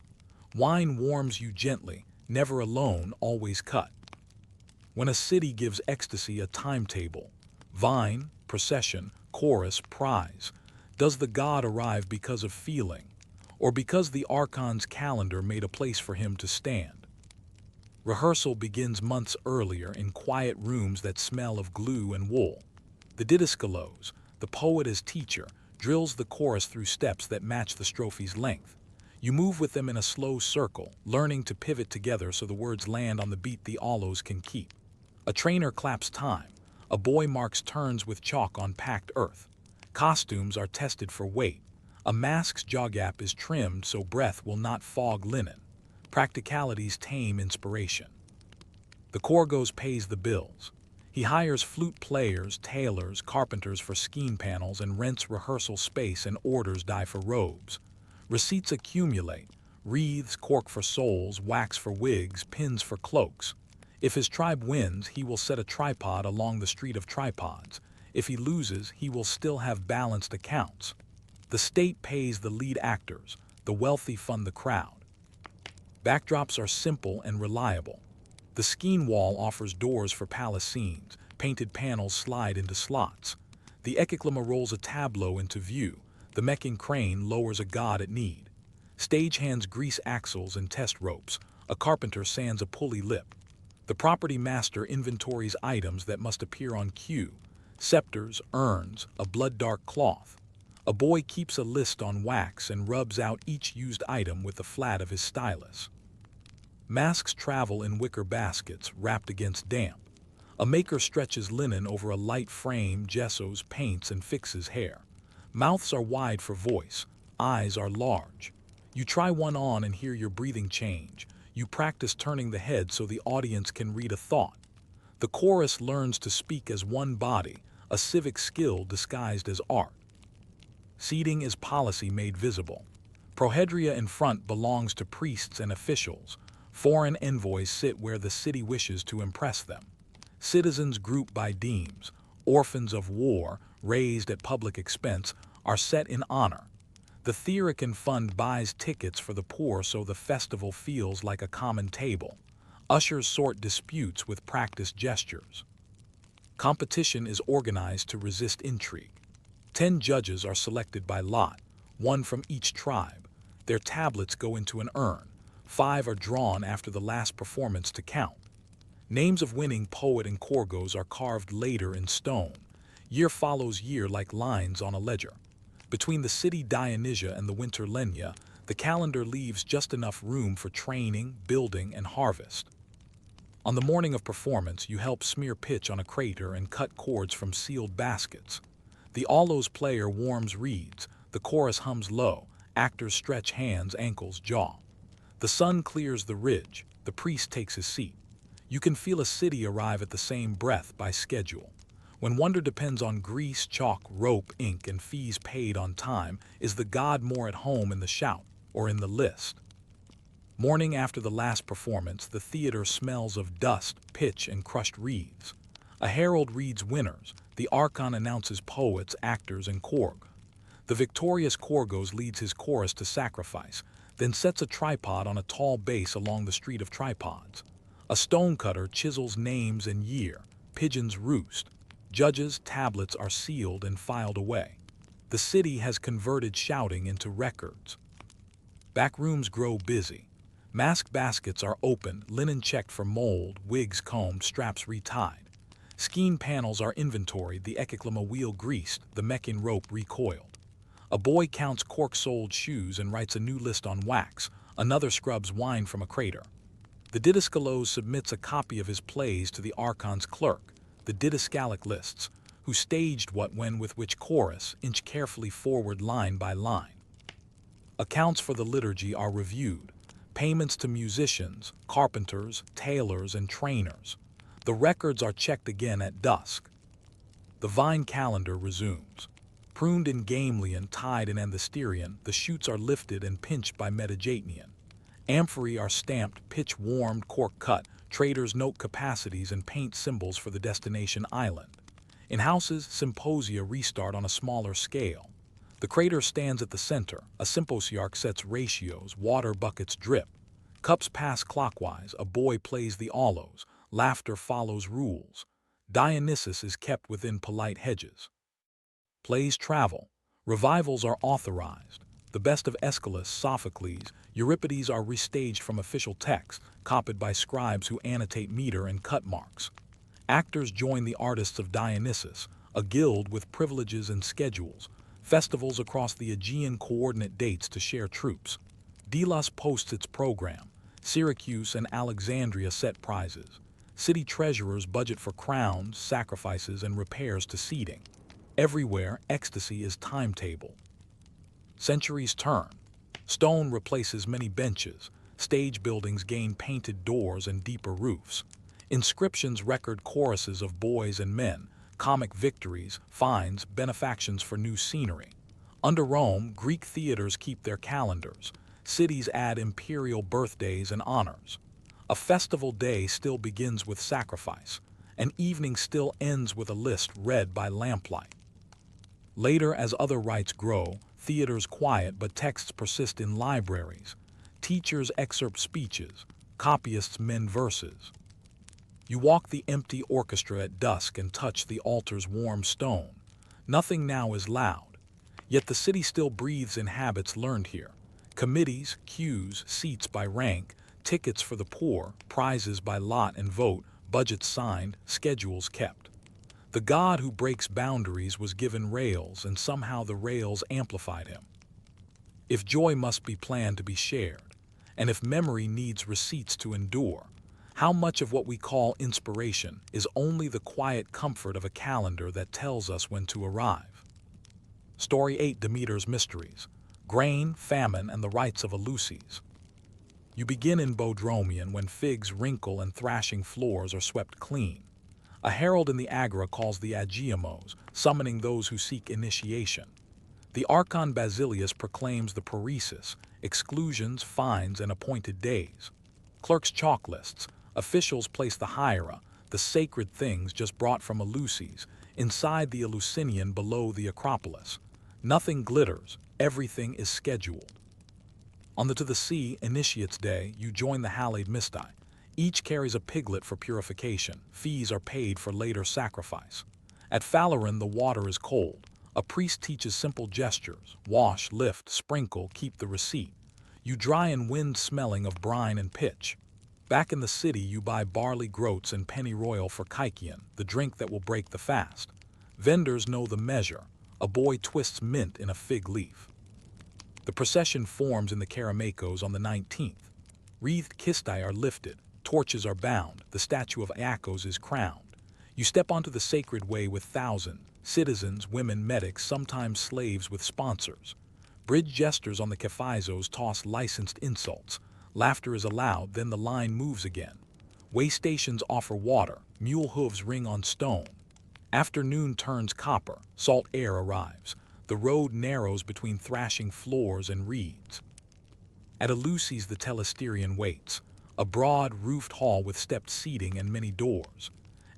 Speaker 1: Wine warms you gently, never alone, always cut. When a city gives ecstasy a timetable, vine, procession, chorus, prize, does the god arrive because of feeling, or because the archon's calendar made a place for him to stand? Rehearsal begins months earlier in quiet rooms that smell of glue and wool. The didaskalos, the poet as teacher, drills the chorus through steps that match the strophe's length. You move with them in a slow circle, learning to pivot together so the words land on the beat the allos can keep. A trainer claps time. A boy marks turns with chalk on packed earth. Costumes are tested for weight. A mask's jaw gap is trimmed so breath will not fog linen. Practicalities tame inspiration. The Korgos pays the bills. He hires flute players, tailors, carpenters for scheme panels, and rents rehearsal space, and orders dye for robes. Receipts accumulate: wreaths, cork for souls, wax for wigs, pins for cloaks. If his tribe wins, he will set a tripod along the street of tripods. If he loses, he will still have balanced accounts. The state pays the lead actors. The wealthy fund the crowd. Backdrops are simple and reliable. The skein wall offers doors for palace scenes. Painted panels slide into slots. The ekiklama rolls a tableau into view. The meching crane lowers a god at need. Stagehands grease axles and test ropes. A carpenter sands a pulley lip. The property master inventories items that must appear on cue. Scepters, urns, a blood-dark cloth. A boy keeps a list on wax and rubs out each used item with the flat of his stylus. Masks travel in wicker baskets wrapped against damp. A maker stretches linen over a light frame, gessos, paints, and fixes hair. Mouths are wide for voice. Eyes are large. You try one on and hear your breathing change. You practice turning the head so the audience can read a thought. The chorus learns to speak as one body, a civic skill disguised as art. Seating is policy made visible. Prohedria in front belongs to priests and officials. Foreign envoys sit where the city wishes to impress them. Citizens group by demes. Orphans of war, raised at public expense, are set in honor. The Theorican Fund buys tickets for the poor so the festival feels like a common table. Ushers sort disputes with practiced gestures. Competition is organized to resist intrigue. 10 judges are selected by lot, 1 from each tribe. Their tablets go into an urn. 5 are drawn after the last performance to count. Names of winning poet and Korgos are carved later in stone. Year follows year like lines on a ledger. Between the city Dionysia and the winter Lenya, the calendar leaves just enough room for training, building, and harvest. On the morning of performance, you help smear pitch on a crater and cut cords from sealed baskets. The allos player warms reeds, the chorus hums low, actors stretch hands, ankles, jaw. The sun clears the ridge, the priest takes his seat. You can feel a city arrive at the same breath by schedule. When wonder depends on grease, chalk, rope, ink, and fees paid on time, is the god more at home in the shout or in the list? Morning after the last performance, the theater smells of dust, pitch, and crushed reeds. A herald reads winners. The archon announces poets, actors, and Korg. The victorious Korgos leads his chorus to sacrifice, then sets a tripod on a tall base along the street of tripods. A stonecutter chisels names and year. Pigeons roost. Judges' tablets are sealed and filed away. The city has converted shouting into records. Back rooms grow busy. Mask baskets are opened, linen checked for mold, wigs combed, straps retied. Skein panels are inventoried, the ekiklama wheel greased, the mechin rope recoiled. A boy counts cork-soled shoes and writes a new list on wax. Another scrubs wine from a crater. The didascalos submits a copy of his plays to the archon's clerk, the didascalic lists, who staged what, when, with which chorus, inch carefully forward line by line. Accounts for the liturgy are reviewed. Payments to musicians, carpenters, tailors, and trainers. The records are checked again at dusk. The vine calendar resumes. Pruned in Gamelian, tied in Anthesterion, the shoots are lifted and pinched by Metagatian. Amphorae are stamped, pitch-warmed, cork-cut. Traders note capacities and paint symbols for the destination island. In houses, symposia restart on a smaller scale. The crater stands at the center. A symposiarch sets ratios, water buckets drip. Cups pass clockwise, a boy plays the aulos, laughter follows rules. Dionysus is kept within polite hedges. Plays travel. Revivals are authorized. The best of Aeschylus, Sophocles, Euripides are restaged from official text, copied by scribes who annotate meter and cut marks. Actors join the artists of Dionysus, a guild with privileges and schedules. Festivals across the Aegean coordinate dates to share troops. Delos posts its program. Syracuse and Alexandria set prizes. City treasurers budget for crowns, sacrifices, and repairs to seating. Everywhere, ecstasy is timetabled. Centuries turn. Stone replaces many benches. Stage buildings gain painted doors and deeper roofs. Inscriptions record choruses of boys and men, comic victories, fines, benefactions for new scenery. Under Rome, Greek theaters keep their calendars. Cities add imperial birthdays and honors. A festival day still begins with sacrifice. An evening still ends with a list read by lamplight. Later, as other rites grow, theaters quiet but texts persist in libraries. Teachers excerpt speeches. Copyists mend verses. You walk the empty orchestra at dusk and touch the altar's warm stone. Nothing now is loud. Yet the city still breathes in habits learned here. Committees, queues, seats by rank, tickets for the poor, prizes by lot and vote, budgets signed, schedules kept. The god who breaks boundaries was given rails, and somehow the rails amplified him. If joy must be planned to be shared, and if memory needs receipts to endure, how much of what we call inspiration is only the quiet comfort of a calendar that tells us when to arrive? Story 8: Demeter's Mysteries. Grain, Famine, and the Rites of Eleusis. You begin in Bodromion when figs wrinkle and thrashing floors are swept clean. A herald in the Agora calls the Agiamos, summoning those who seek initiation. The Archon Basilius proclaims the paresis, exclusions, fines, and appointed days. Clerks chalk lists. Officials place the hiera, the sacred things just brought from Eleusis, inside the Eleusinian below the Acropolis. Nothing glitters, everything is scheduled. On the To the Sea, Initiate's Day, you join the Halleyed Misti. Each carries a piglet for purification. Fees are paid for later sacrifice. At Phaleron, the water is cold. A priest teaches simple gestures: wash, lift, sprinkle, keep the receipt. You dry in wind smelling of brine and pitch. Back in the city, you buy barley groats and pennyroyal for Kykian, the drink that will break the fast. Vendors know the measure. A boy twists mint in a fig leaf. The procession forms in the Keramakos on the 19th. Wreathed kistae are lifted, torches are bound, the statue of Iacchos is crowned. You step onto the sacred way with thousands, citizens, women, medics, sometimes slaves with sponsors. Bridge jesters on the Kephizos toss licensed insults. Laughter is allowed, then the line moves again. Way stations offer water, mule hooves ring on stone. Afternoon turns copper, salt air arrives. The road narrows between thrashing floors and reeds. At Eleusis the Telesterion waits, a broad, roofed hall with stepped seating and many doors.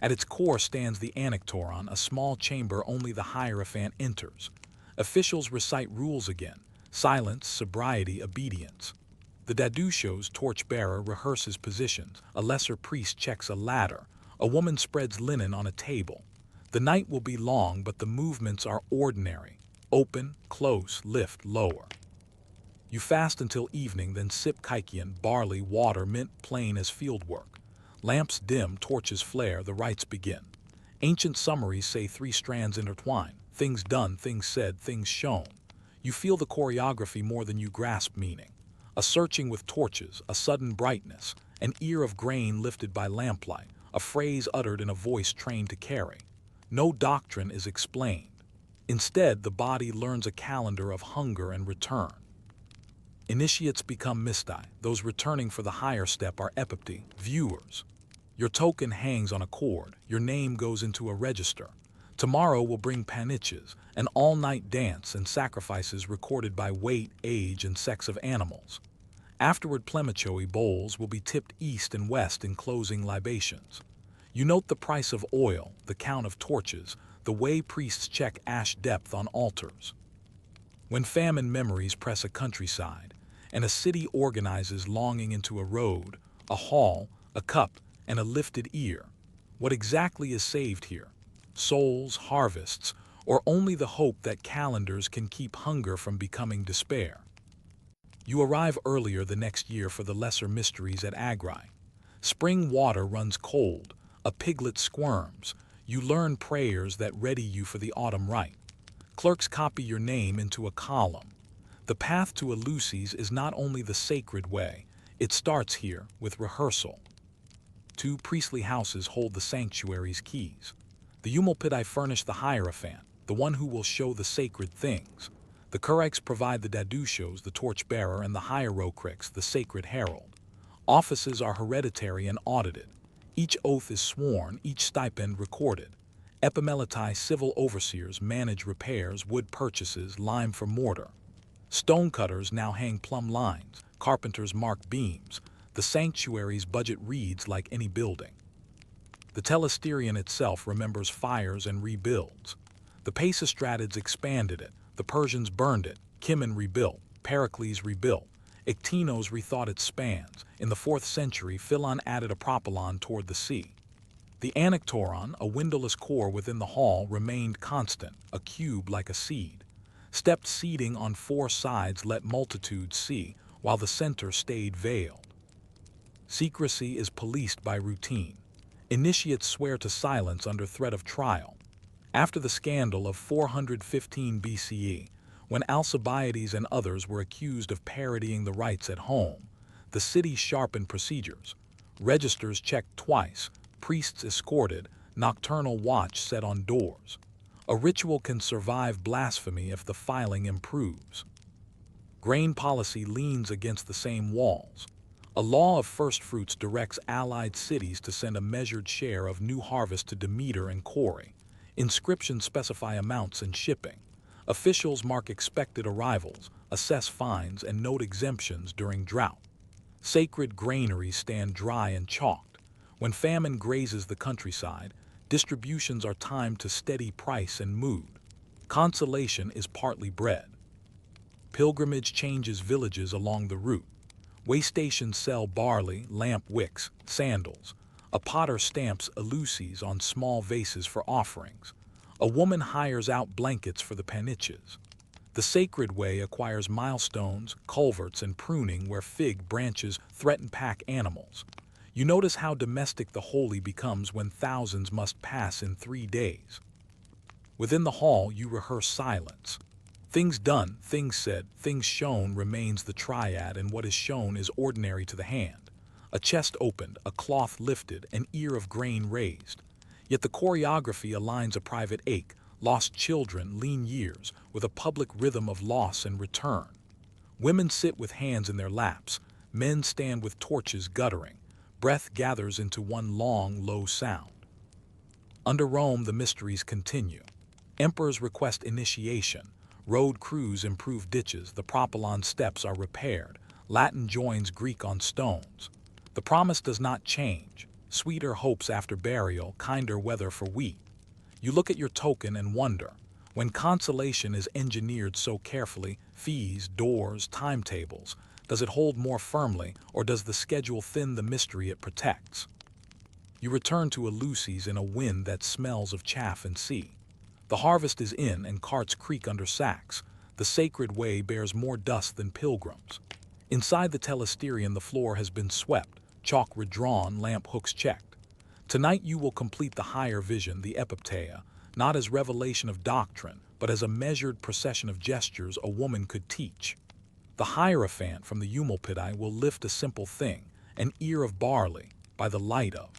Speaker 1: At its core stands the Anactoron, a small chamber only the Hierophant enters. Officials recite rules again: silence, sobriety, obedience. The Dadushos, torchbearer, rehearses positions. A lesser priest checks a ladder. A woman spreads linen on a table. The night will be long, but the movements are ordinary. Open, close, lift, lower. You fast until evening, then sip kaikian, barley, water, mint plain as fieldwork. Lamps dim, torches flare, the rites begin. Ancient summaries say 3 strands intertwine. Things done, things said, things shown. You feel the choreography more than you grasp meaning. A searching with torches, a sudden brightness, an ear of grain lifted by lamplight, a phrase uttered in a voice trained to carry. No doctrine is explained. Instead, the body learns a calendar of hunger and return. Initiates become mystai. Those returning for the higher step are epipti, viewers. Your token hangs on a cord. Your name goes into a register. Tomorrow will bring paniches, an all-night dance and sacrifices recorded by weight, age, and sex of animals. Afterward, plemichoi bowls will be tipped east and west in closing libations. You note the price of oil, the count of torches, the way priests check ash depth on altars. When famine memories press a countryside, and a city organizes longing into a road, a hall, a cup, and a lifted ear, what exactly is saved here? Souls, harvests, or only the hope that calendars can keep hunger from becoming despair? You arrive earlier the next year for the lesser mysteries at Agri. Spring water runs cold, a piglet squirms. You learn prayers that ready you for the autumn rite. Clerks copy your name into a column. The path to Eleusis is not only the sacred way, it starts here with rehearsal. 2 priestly houses hold the sanctuaries' keys. The Eumolpidai furnish the Hierophant, the one who will show the sacred things. The Kuriks provide the Dadushos, the torchbearer, and the Hierokriks, the sacred herald. Offices are hereditary and audited. Each oath is sworn, each stipend recorded. Epimeletai civil overseers manage repairs, wood purchases, lime for mortar. Stonecutters now hang plumb lines, carpenters mark beams. The sanctuary's budget reads like any building. The Telesterion itself remembers fires and rebuilds. The Pisistratids expanded it, the Persians burned it, Kimon rebuilt, Pericles rebuilt, Ictinos rethought its spans. In the 4th century, Philon added a propylon toward the sea. The Anactoron, a windowless core within the hall, remained constant, a cube like a seed. Stepped seating on 4 sides let multitudes see, while the center stayed veiled. Secrecy is policed by routine. Initiates swear to silence under threat of trial. After the scandal of 415 BCE, when Alcibiades and others were accused of parodying the rites at home, the city sharpened procedures. Registers checked twice, priests escorted, nocturnal watch set on doors. A ritual can survive blasphemy if the filing improves. Grain policy leans against the same walls. A law of first fruits directs allied cities to send a measured share of new harvest to Demeter and Kore. Inscriptions specify amounts and shipping. Officials mark expected arrivals, assess fines, and note exemptions during drought. Sacred granaries stand dry and chalked. When famine grazes the countryside, distributions are timed to steady price and mood. Consolation is partly bread. Pilgrimage changes villages along the route. Way stations sell barley, lamp wicks, sandals. A potter stamps Eleusis on small vases for offerings. A woman hires out blankets for the paniches. The sacred way acquires milestones, culverts, and pruning where fig branches threaten pack animals. You notice how domestic the holy becomes when thousands must pass in 3 days. Within the hall, you rehearse silence. Things done, things said, things shown remains the triad, and what is shown is ordinary to the hand. A chest opened, a cloth lifted, an ear of grain raised. Yet the choreography aligns a private ache, lost children, lean years, with a public rhythm of loss and return. Women sit with hands in their laps, men stand with torches guttering. Breath gathers into one long, low sound. Under Rome, the mysteries continue. Emperors request initiation. Road crews improve ditches. The propylon steps are repaired. Latin joins Greek on stones. The promise does not change. Sweeter hopes after burial, kinder weather for wheat. You look at your token and wonder, when consolation is engineered so carefully, fees, doors, timetables, does it hold more firmly, or does the schedule thin the mystery it protects? You return to Eleusis in a wind that smells of chaff and sea. The harvest is in and carts creak under sacks. The sacred way bears more dust than pilgrims. Inside the telesterion the floor has been swept, chalk redrawn, lamp hooks checked. Tonight you will complete the higher vision, the epipteia, not as revelation of doctrine, but as a measured procession of gestures a woman could teach. The hierophant from the Eumolpidai will lift a simple thing, an ear of barley, by the light of.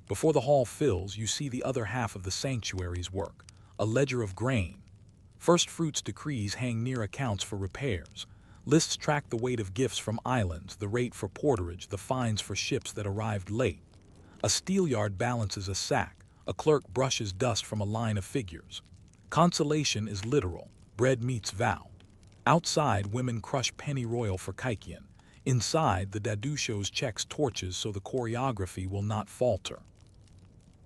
Speaker 1: Before the hall fills, you see the other half of the sanctuary's work, a ledger of grain. First fruits decrees hang near accounts for repairs. Lists track the weight of gifts from islands, the rate for porterage, the fines for ships that arrived late. A steelyard balances a sack, a clerk brushes dust from a line of figures. Consolation is literal, bread meets vow. Outside, women crush pennyroyal for Kaikian. Inside, the Dadu shows checks torches so the choreography will not falter.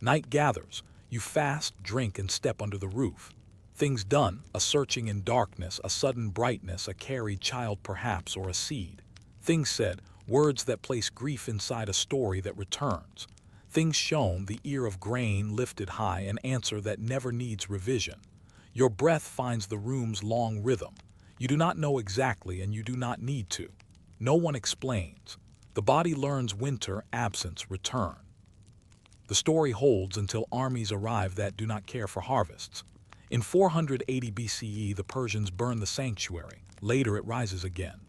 Speaker 1: Night gathers. You fast, drink, and step under the roof. Things done, a searching in darkness, a sudden brightness, a carried child perhaps, or a seed. Things said, words that place grief inside a story that returns. Things shown, the ear of grain lifted high, an answer that never needs revision. Your breath finds the room's long rhythm. You do not know exactly, and you do not need to. No one explains. The body learns winter, absence, return. The story holds until armies arrive that do not care for harvests. In 480 BCE, the Persians burn the sanctuary. Later it rises again.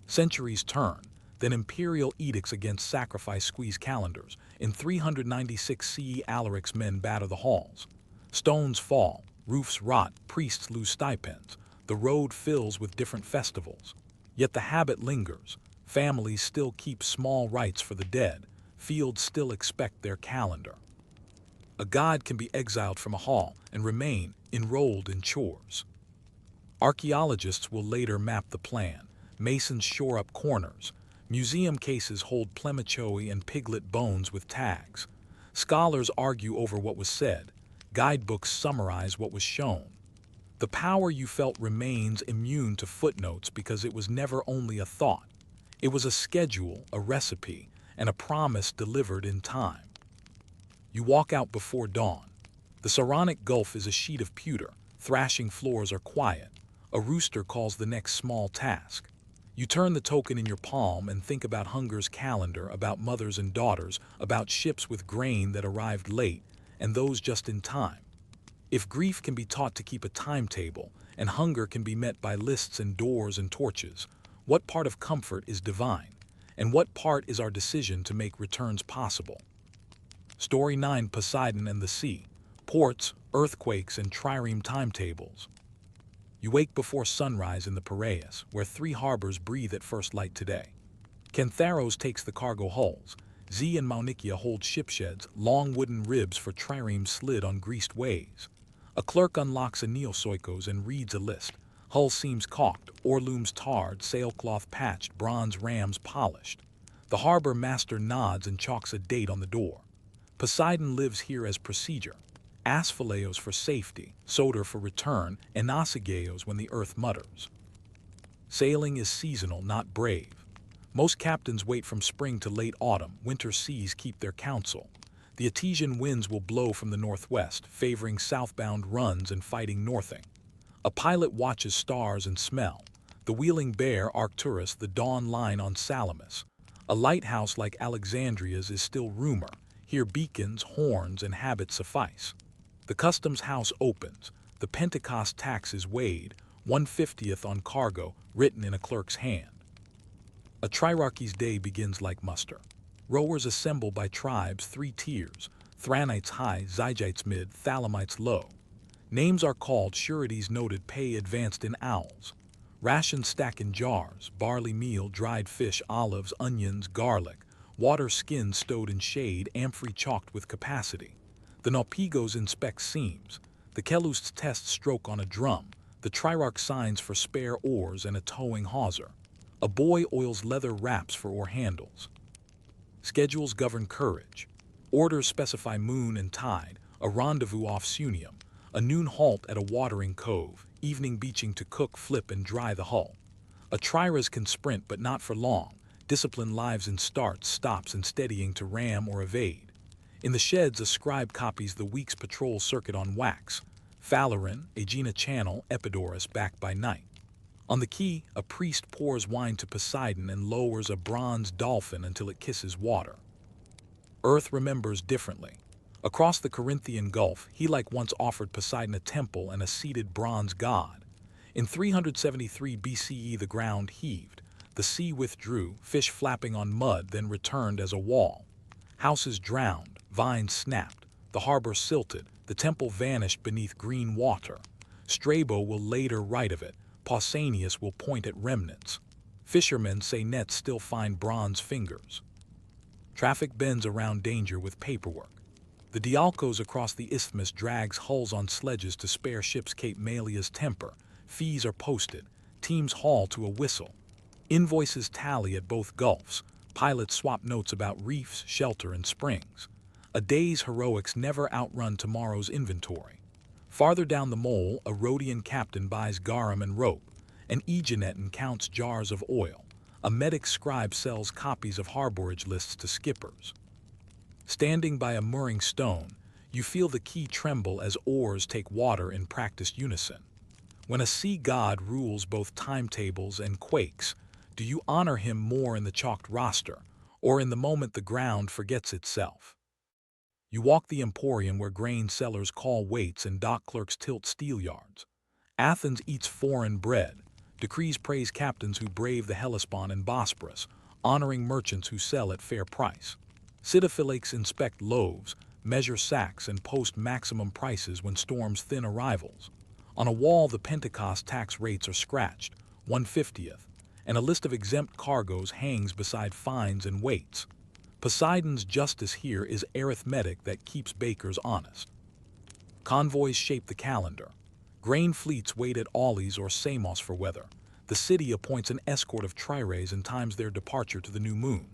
Speaker 1: Centuries turn. Then imperial edicts against sacrifice squeeze calendars. In 396 CE, Alaric's men batter the halls. Stones fall, roofs rot, priests lose stipends. The road fills with different festivals. Yet the habit lingers. Families still keep small rites for the dead. Fields still expect their calendar. A god can be exiled from a hall and remain enrolled in chores. Archaeologists will later map the plan. Masons shore up corners. Museum cases hold plemichoi and piglet bones with tags. Scholars argue over what was said. Guidebooks summarize what was shown. The power you felt remains immune to footnotes because it was never only a thought. It was a schedule, a recipe, and a promise delivered in time. You walk out before dawn. The Saronic Gulf is a sheet of pewter. Thrashing floors are quiet. A rooster calls the next small task. You turn the token in your palm and think about hunger's calendar, about mothers and daughters, about ships with grain that arrived late, and those just in time. If grief can be taught to keep a timetable, and hunger can be met by lists and doors and torches, what part of comfort is divine, and what part is our decision to make returns possible? Story 9: Poseidon and the Sea. Ports, earthquakes, and trireme timetables. You wake before sunrise in the Piraeus, where 3 harbors breathe at first light today. Cantharos takes the cargo hulls. Z and Maunikia hold shipsheds, long wooden ribs for triremes slid on greased ways. A clerk unlocks a neosoikos and reads a list. Hull seams caulked, oarlooms tarred, sailcloth patched, bronze rams polished. The harbor master nods and chalks a date on the door. Poseidon lives here as procedure. Asphaleos for safety, Soter for return, and Nasigeos when the earth mutters. Sailing is seasonal, not brave. Most captains wait from spring to late autumn. Winter seas keep their counsel. The Etesian winds will blow from the northwest, favoring southbound runs and fighting northing. A pilot watches stars and smell. The wheeling bear, Arcturus, the dawn line on Salamis. A lighthouse like Alexandria's is still rumor. Here beacons, horns, and habits suffice. The customs house opens. The Pentecost tax is weighed, 1/50th on cargo, written in a clerk's hand. A triarchy's day begins like muster. Rowers assemble by tribes, 3 tiers: Thranites high, Zygites mid, Thalamites low. Names are called, sureties noted, pay advanced in owls. Rations stack in jars, barley meal, dried fish, olives, onions, garlic. Water skins stowed in shade, amphory chalked with capacity. The Naupigos inspect seams. The Kelusts test stroke on a drum. The Triarch signs for spare oars and a towing hawser. A boy oils leather wraps for oar handles. Schedules govern courage. Orders specify moon and tide, a rendezvous off Sunium, a noon halt at a watering cove, evening beaching to cook, flip, and dry the hull. A triras can sprint, but not for long. Discipline lives in starts, stops, and steadying to ram or evade. In the sheds, a scribe copies the week's patrol circuit on wax. Phaleron, Aegina Channel, Epidaurus back by night. On the quay, a priest pours wine to Poseidon and lowers a bronze dolphin until it kisses water. Earth remembers differently. Across the Corinthian Gulf, Helice once offered Poseidon a temple and a seated bronze god. In 373 BCE, the ground heaved. The sea withdrew, fish flapping on mud, then returned as a wall. Houses drowned, vines snapped, the harbor silted, the temple vanished beneath green water. Strabo will later write of it. Pausanias will point at remnants. Fishermen say nets still find bronze fingers. Traffic bends around danger with paperwork. The Dialcos across the isthmus drags hulls on sledges to spare ships Cape Malia's temper. Fees are posted. Teams haul to a whistle. Invoices tally at both gulfs. Pilots swap notes about reefs, shelter, and springs. A day's heroics never outrun tomorrow's inventory. Farther down the mole, a Rhodian captain buys garum and rope. An Aeginetan counts jars of oil. A medic scribe sells copies of harborage lists to skippers. Standing by a mooring stone, you feel the quay tremble as oars take water in practiced unison. When a sea god rules both timetables and quakes, do you honor him more in the chalked roster, or in the moment the ground forgets itself? You walk the emporium where grain sellers call weights and dock clerks tilt steelyards. Athens eats foreign bread. Decrees praise captains who brave the Hellespont and Bosporus, honoring merchants who sell at fair price. Citiphylax inspect loaves, measure sacks, and post maximum prices when storms thin arrivals. On a wall, the Pentecost tax rates are scratched, 1/50th, and a list of exempt cargoes hangs beside fines and weights. Poseidon's justice here is arithmetic that keeps bakers honest. Convoys shape the calendar. Grain fleets wait at Aulis or Samos for weather. The city appoints an escort of trirés and times their departure to the new moon.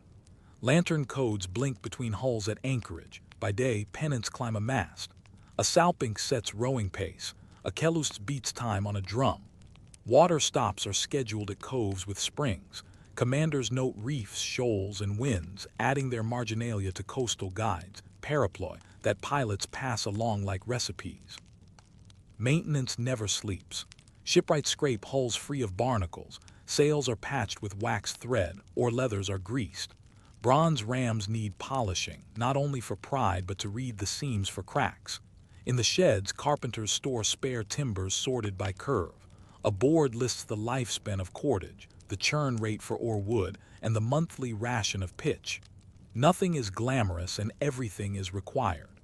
Speaker 1: Lantern codes blink between hulls at anchorage. By day, pennants climb a mast. A salpinx sets rowing pace. A Kelust beats time on a drum. Water stops are scheduled at coves with springs. Commanders note reefs, shoals, and winds, adding their marginalia to coastal guides, paraploi, that pilots pass along like recipes. Maintenance never sleeps. Shipwrights scrape hulls free of barnacles. Sails are patched with waxed thread, or leathers are greased. Bronze rams need polishing, not only for pride but to read the seams for cracks. In the sheds, carpenters store spare timbers sorted by curve. A board lists the lifespan of cordage, the churn rate for ore wood, and the monthly ration of pitch. Nothing is glamorous and everything is required.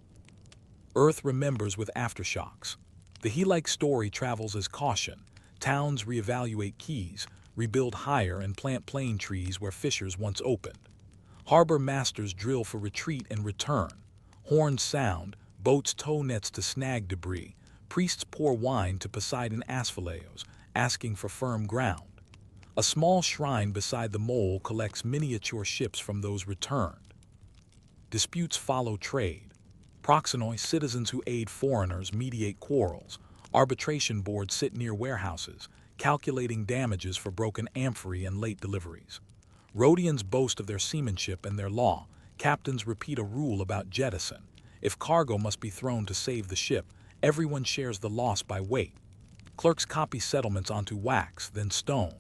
Speaker 1: Earth remembers with aftershocks. The Helice story travels as caution. Towns reevaluate quays, rebuild higher, and plant plane trees where fissures once opened. Harbor masters drill for retreat and return. Horns sound, boats tow nets to snag debris. Priests pour wine to Poseidon asphaleios, asking for firm ground. A small shrine beside the mole collects miniature ships from those returned. Disputes follow trade. Proxenoi, citizens who aid foreigners, mediate quarrels. Arbitration boards sit near warehouses, calculating damages for broken amphorae and late deliveries. Rhodians boast of their seamanship and their law. Captains repeat a rule about jettison. If cargo must be thrown to save the ship, everyone shares the loss by weight. Clerks copy settlements onto wax, then stone.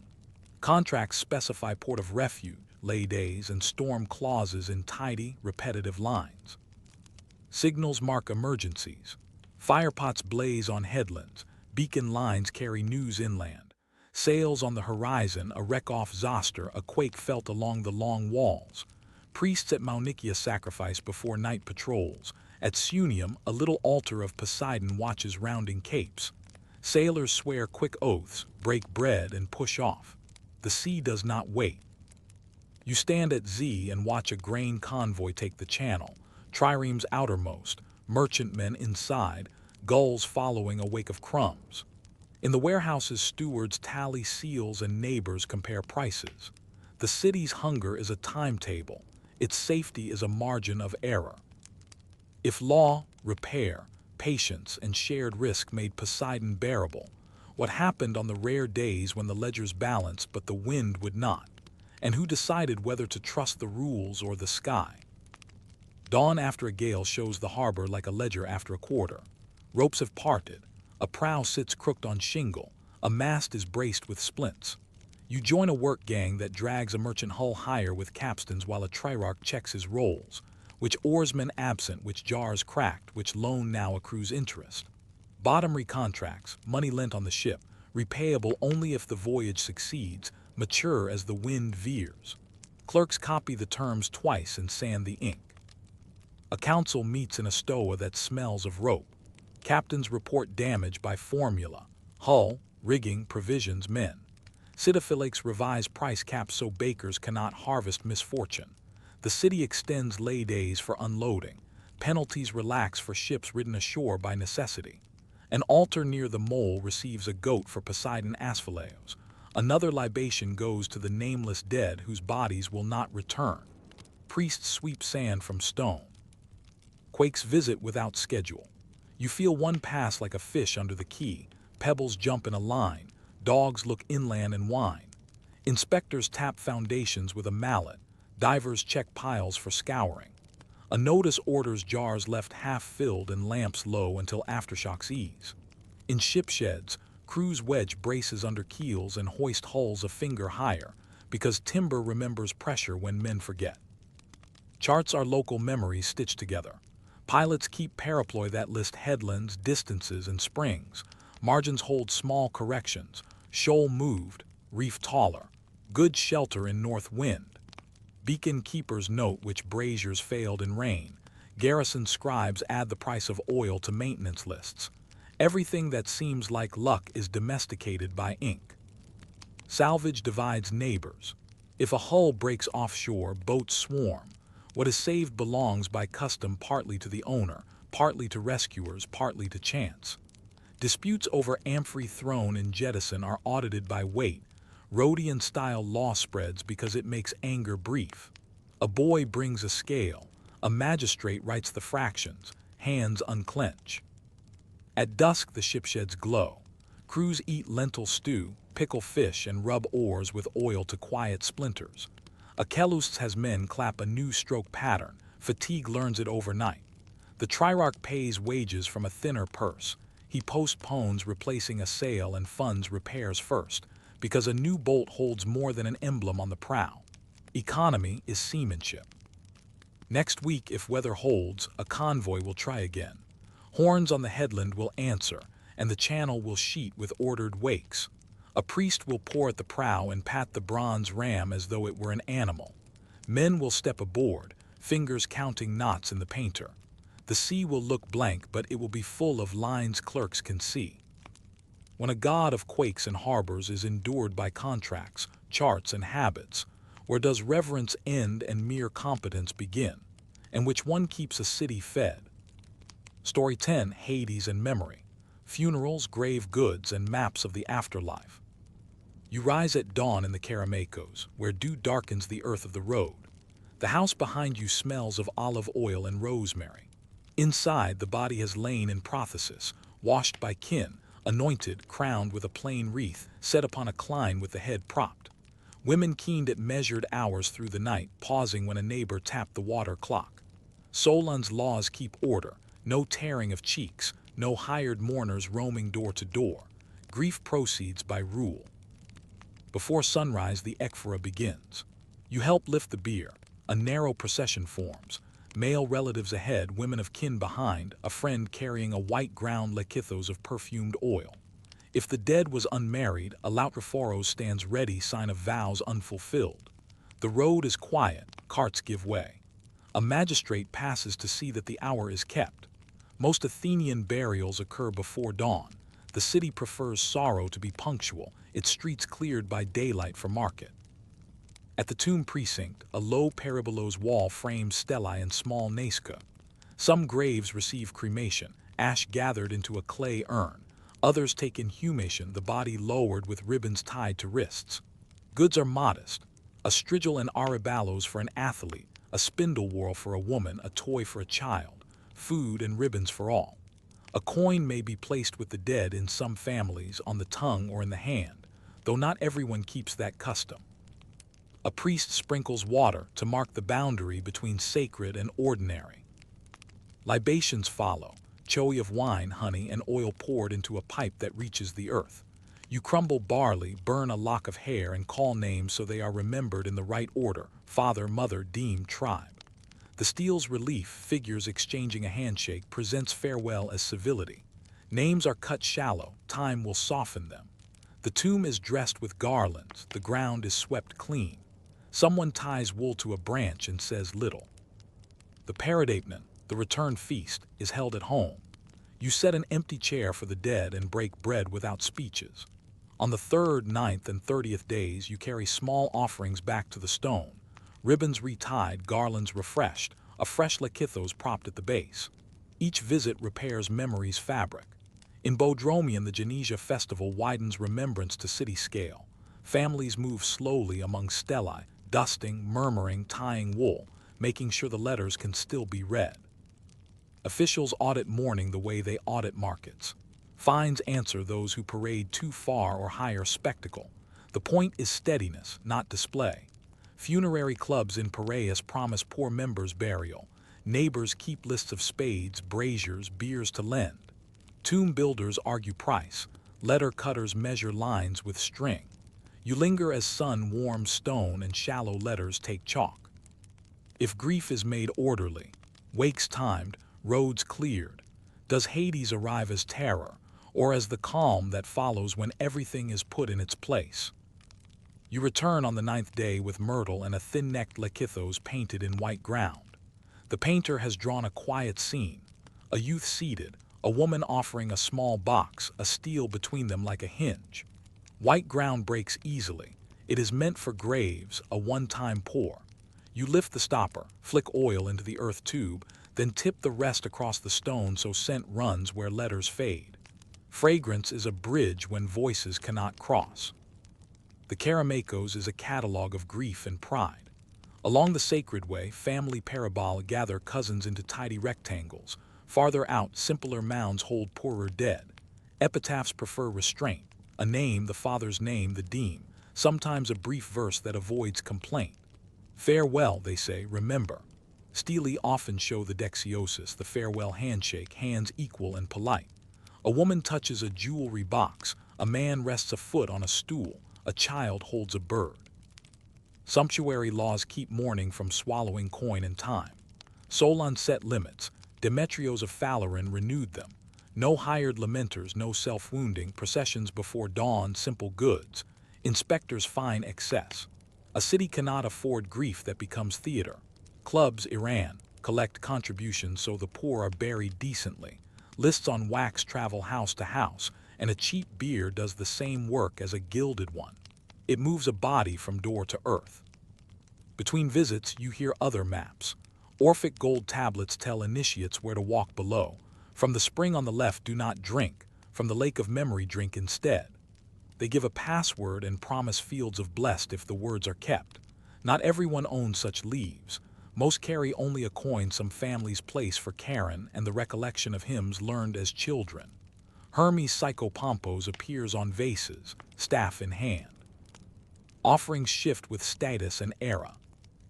Speaker 1: Contracts specify port of refuge, lay days, and storm clauses in tidy, repetitive lines. Signals mark emergencies. Firepots blaze on headlands. Beacon lines carry news inland. Sails on the horizon, a wreck off Zoster, a quake felt along the long walls. Priests at Maunicia sacrifice before night patrols. At Sunium, a little altar of Poseidon watches rounding capes. Sailors swear quick oaths, break bread, and push off. The sea does not wait. You stand at Z and watch a grain convoy take the channel. Triremes outermost, merchantmen inside, gulls following a wake of crumbs. In the warehouses, stewards tally seals and neighbors compare prices. The city's hunger is a timetable. Its safety is a margin of error. If law, repair, patience, and shared risk made Poseidon bearable, what happened on the rare days when the ledgers balanced but the wind would not? And who decided whether to trust the rules or the sky? Dawn after a gale shows the harbor like a ledger after a quarter. Ropes have parted. A prow sits crooked on shingle. A mast is braced with splints. You join a work gang that drags a merchant hull higher with capstans while a trirarch checks his rolls. Which oarsman absent, which jars cracked, which loan now accrues interest. Bottom recontracts, money lent on the ship, repayable only if the voyage succeeds, mature as the wind veers. Clerks copy the terms twice and sand the ink. A council meets in a stoa that smells of rope. Captains report damage by formula. Hull, rigging, provisions, men. Citafilics revise price caps so bakers cannot harvest misfortune. The city extends lay days for unloading. Penalties relax for ships ridden ashore by necessity. An altar near the mole receives a goat for Poseidon Asphileos. Another libation goes to the nameless dead whose bodies will not return. Priests sweep sand from stone. Quakes visit without schedule. You feel one pass like a fish under the quay. Pebbles jump in a line. Dogs look inland and whine. Inspectors tap foundations with a mallet. Divers check piles for scouring. A notice orders jars left half-filled and lamps low until aftershocks ease. In ship sheds, crews wedge braces under keels and hoist hulls a finger higher, because timber remembers pressure when men forget. Charts are local memories stitched together. Pilots keep paraploy that list headlands, distances, and springs. Margins hold small corrections. Shoal moved, reef taller. Good shelter in north wind. Beacon keepers note which braziers failed in rain. Garrison scribes add the price of oil to maintenance lists. Everything that seems like luck is domesticated by ink. Salvage divides neighbors. If a hull breaks offshore, boats swarm. What is saved belongs by custom partly to the owner, partly to rescuers, partly to chance. Disputes over amphory thrown and jettison are audited by weight. Rhodian-style law spreads because it makes anger brief. A boy brings a scale. A magistrate writes the fractions. Hands unclench. At dusk the shipsheds glow. Crews eat lentil stew, pickle fish, and rub oars with oil to quiet splinters. A Kelusts has men clap a new stroke pattern. Fatigue learns it overnight. The trirarch pays wages from a thinner purse. He postpones replacing a sail and funds repairs first, because a new bolt holds more than an emblem on the prow. Economy is seamanship. Next week, if weather holds, a convoy will try again. Horns on the headland will answer, and the channel will sheet with ordered wakes. A priest will pour at the prow and pat the bronze ram as though it were an animal. Men will step aboard, fingers counting knots in the painter. The sea will look blank, but it will be full of lines clerks can see. When a god of quakes and harbors is endured by contracts, charts, and habits, where does reverence end and mere competence begin, and which one keeps a city fed? Story 10, Hades and Memory. Funerals, grave goods, and maps of the afterlife. You rise at dawn in the Karamakos, where dew darkens the earth of the road. The house behind you smells of olive oil and rosemary. Inside, the body has lain in prothesis, washed by kin, anointed, crowned with a plain wreath, set upon a cline with the head propped. Women keened at measured hours through the night, pausing when a neighbor tapped the water clock. Solon's laws keep order, no tearing of cheeks, no hired mourners roaming door to door. Grief proceeds by rule. Before sunrise, the ekphora begins. You help lift the bier. A narrow procession forms. Male relatives ahead, women of kin behind, a friend carrying a white ground lekithos of perfumed oil. If the dead was unmarried, a lautrophoros stands ready, sign of vows unfulfilled. The road is quiet, carts give way. A magistrate passes to see that the hour is kept. Most Athenian burials occur before dawn. The city prefers sorrow to be punctual, its streets cleared by daylight for market. At the tomb precinct, a low peribolos wall frames stellae and small nasca. Some graves receive cremation, ash gathered into a clay urn. Others take inhumation, the body lowered with ribbons tied to wrists. Goods are modest. A strigil and araballos for an athlete, a spindle whorl for a woman, a toy for a child, food and ribbons for all. A coin may be placed with the dead in some families, on the tongue or in the hand, though not everyone keeps that custom. A priest sprinkles water to mark the boundary between sacred and ordinary. Libations follow, choy of wine, honey, and oil poured into a pipe that reaches the earth. You crumble barley, burn a lock of hair, and call names so they are remembered in the right order: father, mother, deme, tribe. The steel's relief, figures exchanging a handshake, presents farewell as civility. Names are cut shallow, time will soften them. The tomb is dressed with garlands, the ground is swept clean. Someone ties wool to a branch and says little. The paradapnon, the return feast, is held at home. You set an empty chair for the dead and break bread without speeches. On the 3rd, 9th, and 30th days you carry small offerings back to the stone, ribbons retied, garlands refreshed, a fresh lakithos propped at the base. Each visit repairs memory's fabric. In Bodromian, the Genesia festival widens remembrance to city scale. Families move slowly among stelae, dusting, murmuring, tying wool, making sure the letters can still be read. Officials audit mourning the way they audit markets. Fines answer those who parade too far or hire spectacle. The point is steadiness, not display. Funerary clubs in Piraeus promise poor members burial. Neighbors keep lists of spades, braziers, beers to lend. Tomb builders argue price. Letter cutters measure lines with string. You linger as sun warms stone and shallow letters take chalk. If grief is made orderly, wakes timed, roads cleared, does Hades arrive as terror, or as the calm that follows when everything is put in its place? You return on the 9th day with myrtle and a thin-necked lakithos painted in white ground. The painter has drawn a quiet scene: a youth seated, a woman offering a small box, a steel between them like a hinge. White ground breaks easily. It is meant for graves, a one-time pour. You lift the stopper, flick oil into the earth tube, then tip the rest across the stone so scent runs where letters fade. Fragrance is a bridge when voices cannot cross. The Karamakos is a catalogue of grief and pride. Along the sacred way, family parabole gather cousins into tidy rectangles. Farther out, simpler mounds hold poorer dead. Epitaphs prefer restraint. A name, the father's name, the deme, sometimes a brief verse that avoids complaint. Farewell, they say, remember. Stele often show the dexiosis, the farewell handshake, hands equal and polite. A woman touches a jewelry box, a man rests a foot on a stool, a child holds a bird. Sumptuary laws keep mourning from swallowing coin and time. Solon set limits. Demetrios of Phaleron renewed them. No hired lamenters, no self-wounding, processions before dawn, simple goods. Inspectors fine excess. A city cannot afford grief that becomes theater. Clubs, Iran, collect contributions so the poor are buried decently. Lists on wax travel house to house, and a cheap beer does the same work as a gilded one. It moves a body from door to earth. Between visits, you hear other maps. Orphic gold tablets tell initiates where to walk below. From the spring on the left, do not drink. From the lake of memory, drink instead. They give a password and promise fields of blessed if the words are kept. Not everyone owns such leaves. Most carry only a coin some families place for Karen and the recollection of hymns learned as children. Hermes Psychopompos appears on vases, staff in hand. Offerings shift with status and era.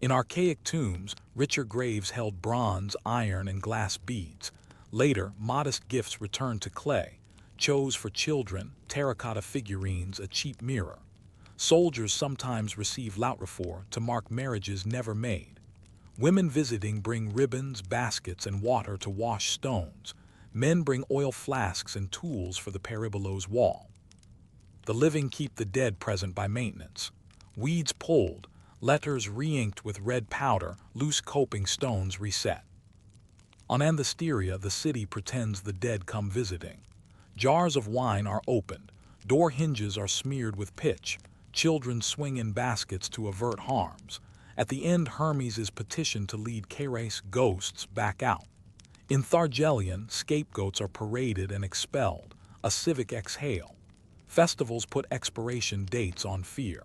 Speaker 1: In archaic tombs, richer graves held bronze, iron, and glass beads. Later, modest gifts returned to clay. Chose for children, terracotta figurines, a cheap mirror. Soldiers sometimes receive lautrefor to mark marriages never made. Women visiting bring ribbons, baskets, and water to wash stones. Men bring oil flasks and tools for the peribolos wall. The living keep the dead present by maintenance. Weeds pulled, letters re-inked with red powder, loose coping stones reset. On Anthesteria, the city pretends the dead come visiting. Jars of wine are opened, door hinges are smeared with pitch, children swing in baskets to avert harms. At the end, Hermes is petitioned to lead Keres ghosts back out. In Thargelion, scapegoats are paraded and expelled, a civic exhale. Festivals put expiration dates on fear.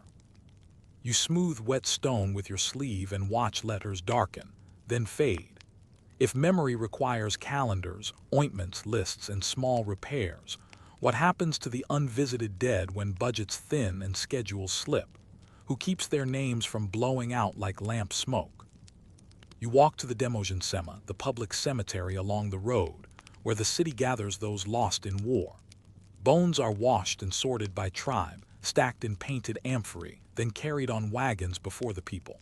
Speaker 1: You smooth wet stone with your sleeve and watch letters darken, then fade. If memory requires calendars, ointments, lists, and small repairs, what happens to the unvisited dead when budgets thin and schedules slip? who keeps their names from blowing out like lamp smoke. You walk to the Demosensema, the public cemetery along the road, where the city gathers those lost in war. Bones are washed and sorted by tribe, stacked in painted amphorae, then carried on wagons before the people.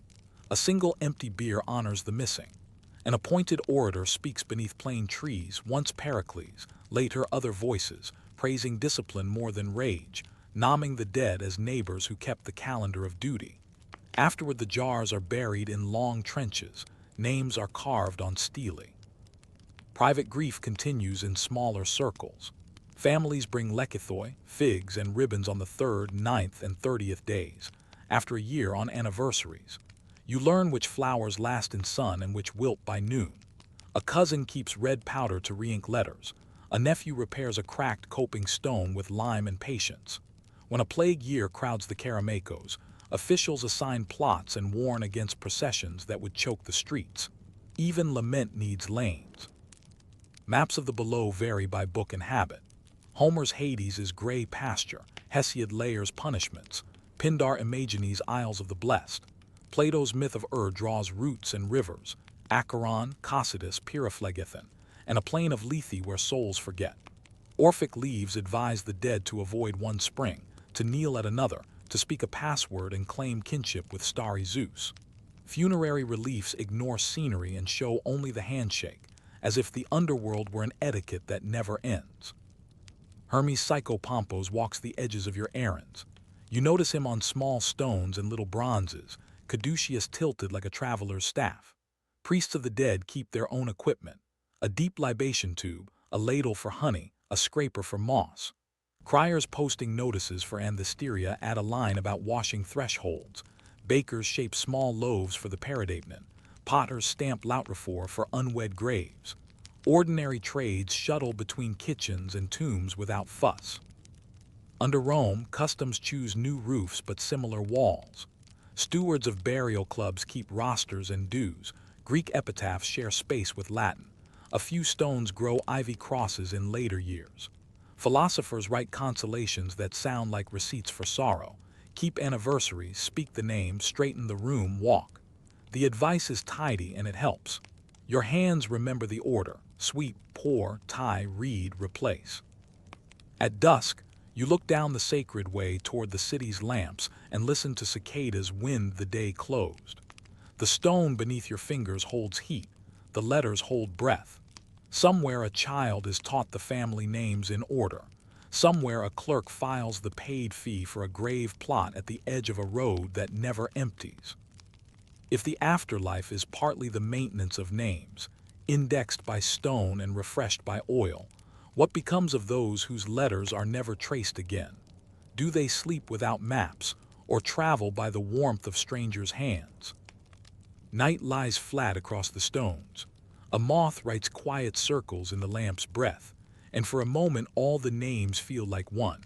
Speaker 1: A single empty bier honors the missing. An appointed orator speaks beneath plane trees, once Pericles, later other voices, praising discipline more than rage, naming the dead as neighbors who kept the calendar of duty. Afterward the jars are buried in long trenches, names are carved on stele. Private grief continues in smaller circles. Families bring lekythoi, figs, and ribbons on the 3rd, 9th, and 30th days, after a year on anniversaries. You learn which flowers last in sun and which wilt by noon. A cousin keeps red powder to re-ink letters. A nephew repairs a cracked coping stone with lime and patience. When a plague year crowds the Karamakos, officials assign plots and warn against processions that would choke the streets. Even lament needs lanes. Maps of the below vary by book and habit. Homer's Hades is gray pasture, Hesiod layers punishments, Pindar Imagenes Isles of the Blessed. Plato's myth of draws roots and rivers, Acheron, Cocytus, Pyriphlegethon, and a plain of Lethe where souls forget. Orphic leaves advise the dead to avoid one spring, to kneel at another, to speak a password and claim kinship with starry Zeus. Funerary reliefs ignore scenery and show only the handshake, as if the underworld were an etiquette that never ends. Hermes Psychopompos walks the edges of your errands. You notice him on small stones and little bronzes, caduceus tilted like a traveler's staff. Priests of the dead keep their own equipment, a deep libation tube, a ladle for honey, a scraper for moss. Criers posting notices for anthysteria add a line about washing thresholds. Bakers shape small loaves for the paradapnon. Potters stamp lautrophore for unwed graves. Ordinary trades shuttle between kitchens and tombs without fuss. Under Rome, customs choose new roofs but similar walls. Stewards of burial clubs keep rosters and dues. Greek epitaphs share space with Latin. A few stones grow ivy crosses in later years. Philosophers write consolations that sound like receipts for sorrow. Keep anniversaries, speak the name, straighten the room, walk. The advice is tidy and it helps. Your hands remember the order: sweep, pour, tie, read, replace. At dusk, you look down the sacred way toward the city's lamps and listen to cicadas wind the day closed. The stone beneath your fingers holds heat, the letters hold breath. Somewhere a child is taught the family names in order. Somewhere a clerk files the paid fee for a grave plot at the edge of a road that never empties. If the afterlife is partly the maintenance of names, indexed by stone and refreshed by oil, what becomes of those whose letters are never traced again? Do they sleep without maps, or travel by the warmth of strangers' hands? Night lies flat across the stones. A moth writes quiet circles in the lamp's breath, and for a moment all the names feel like one.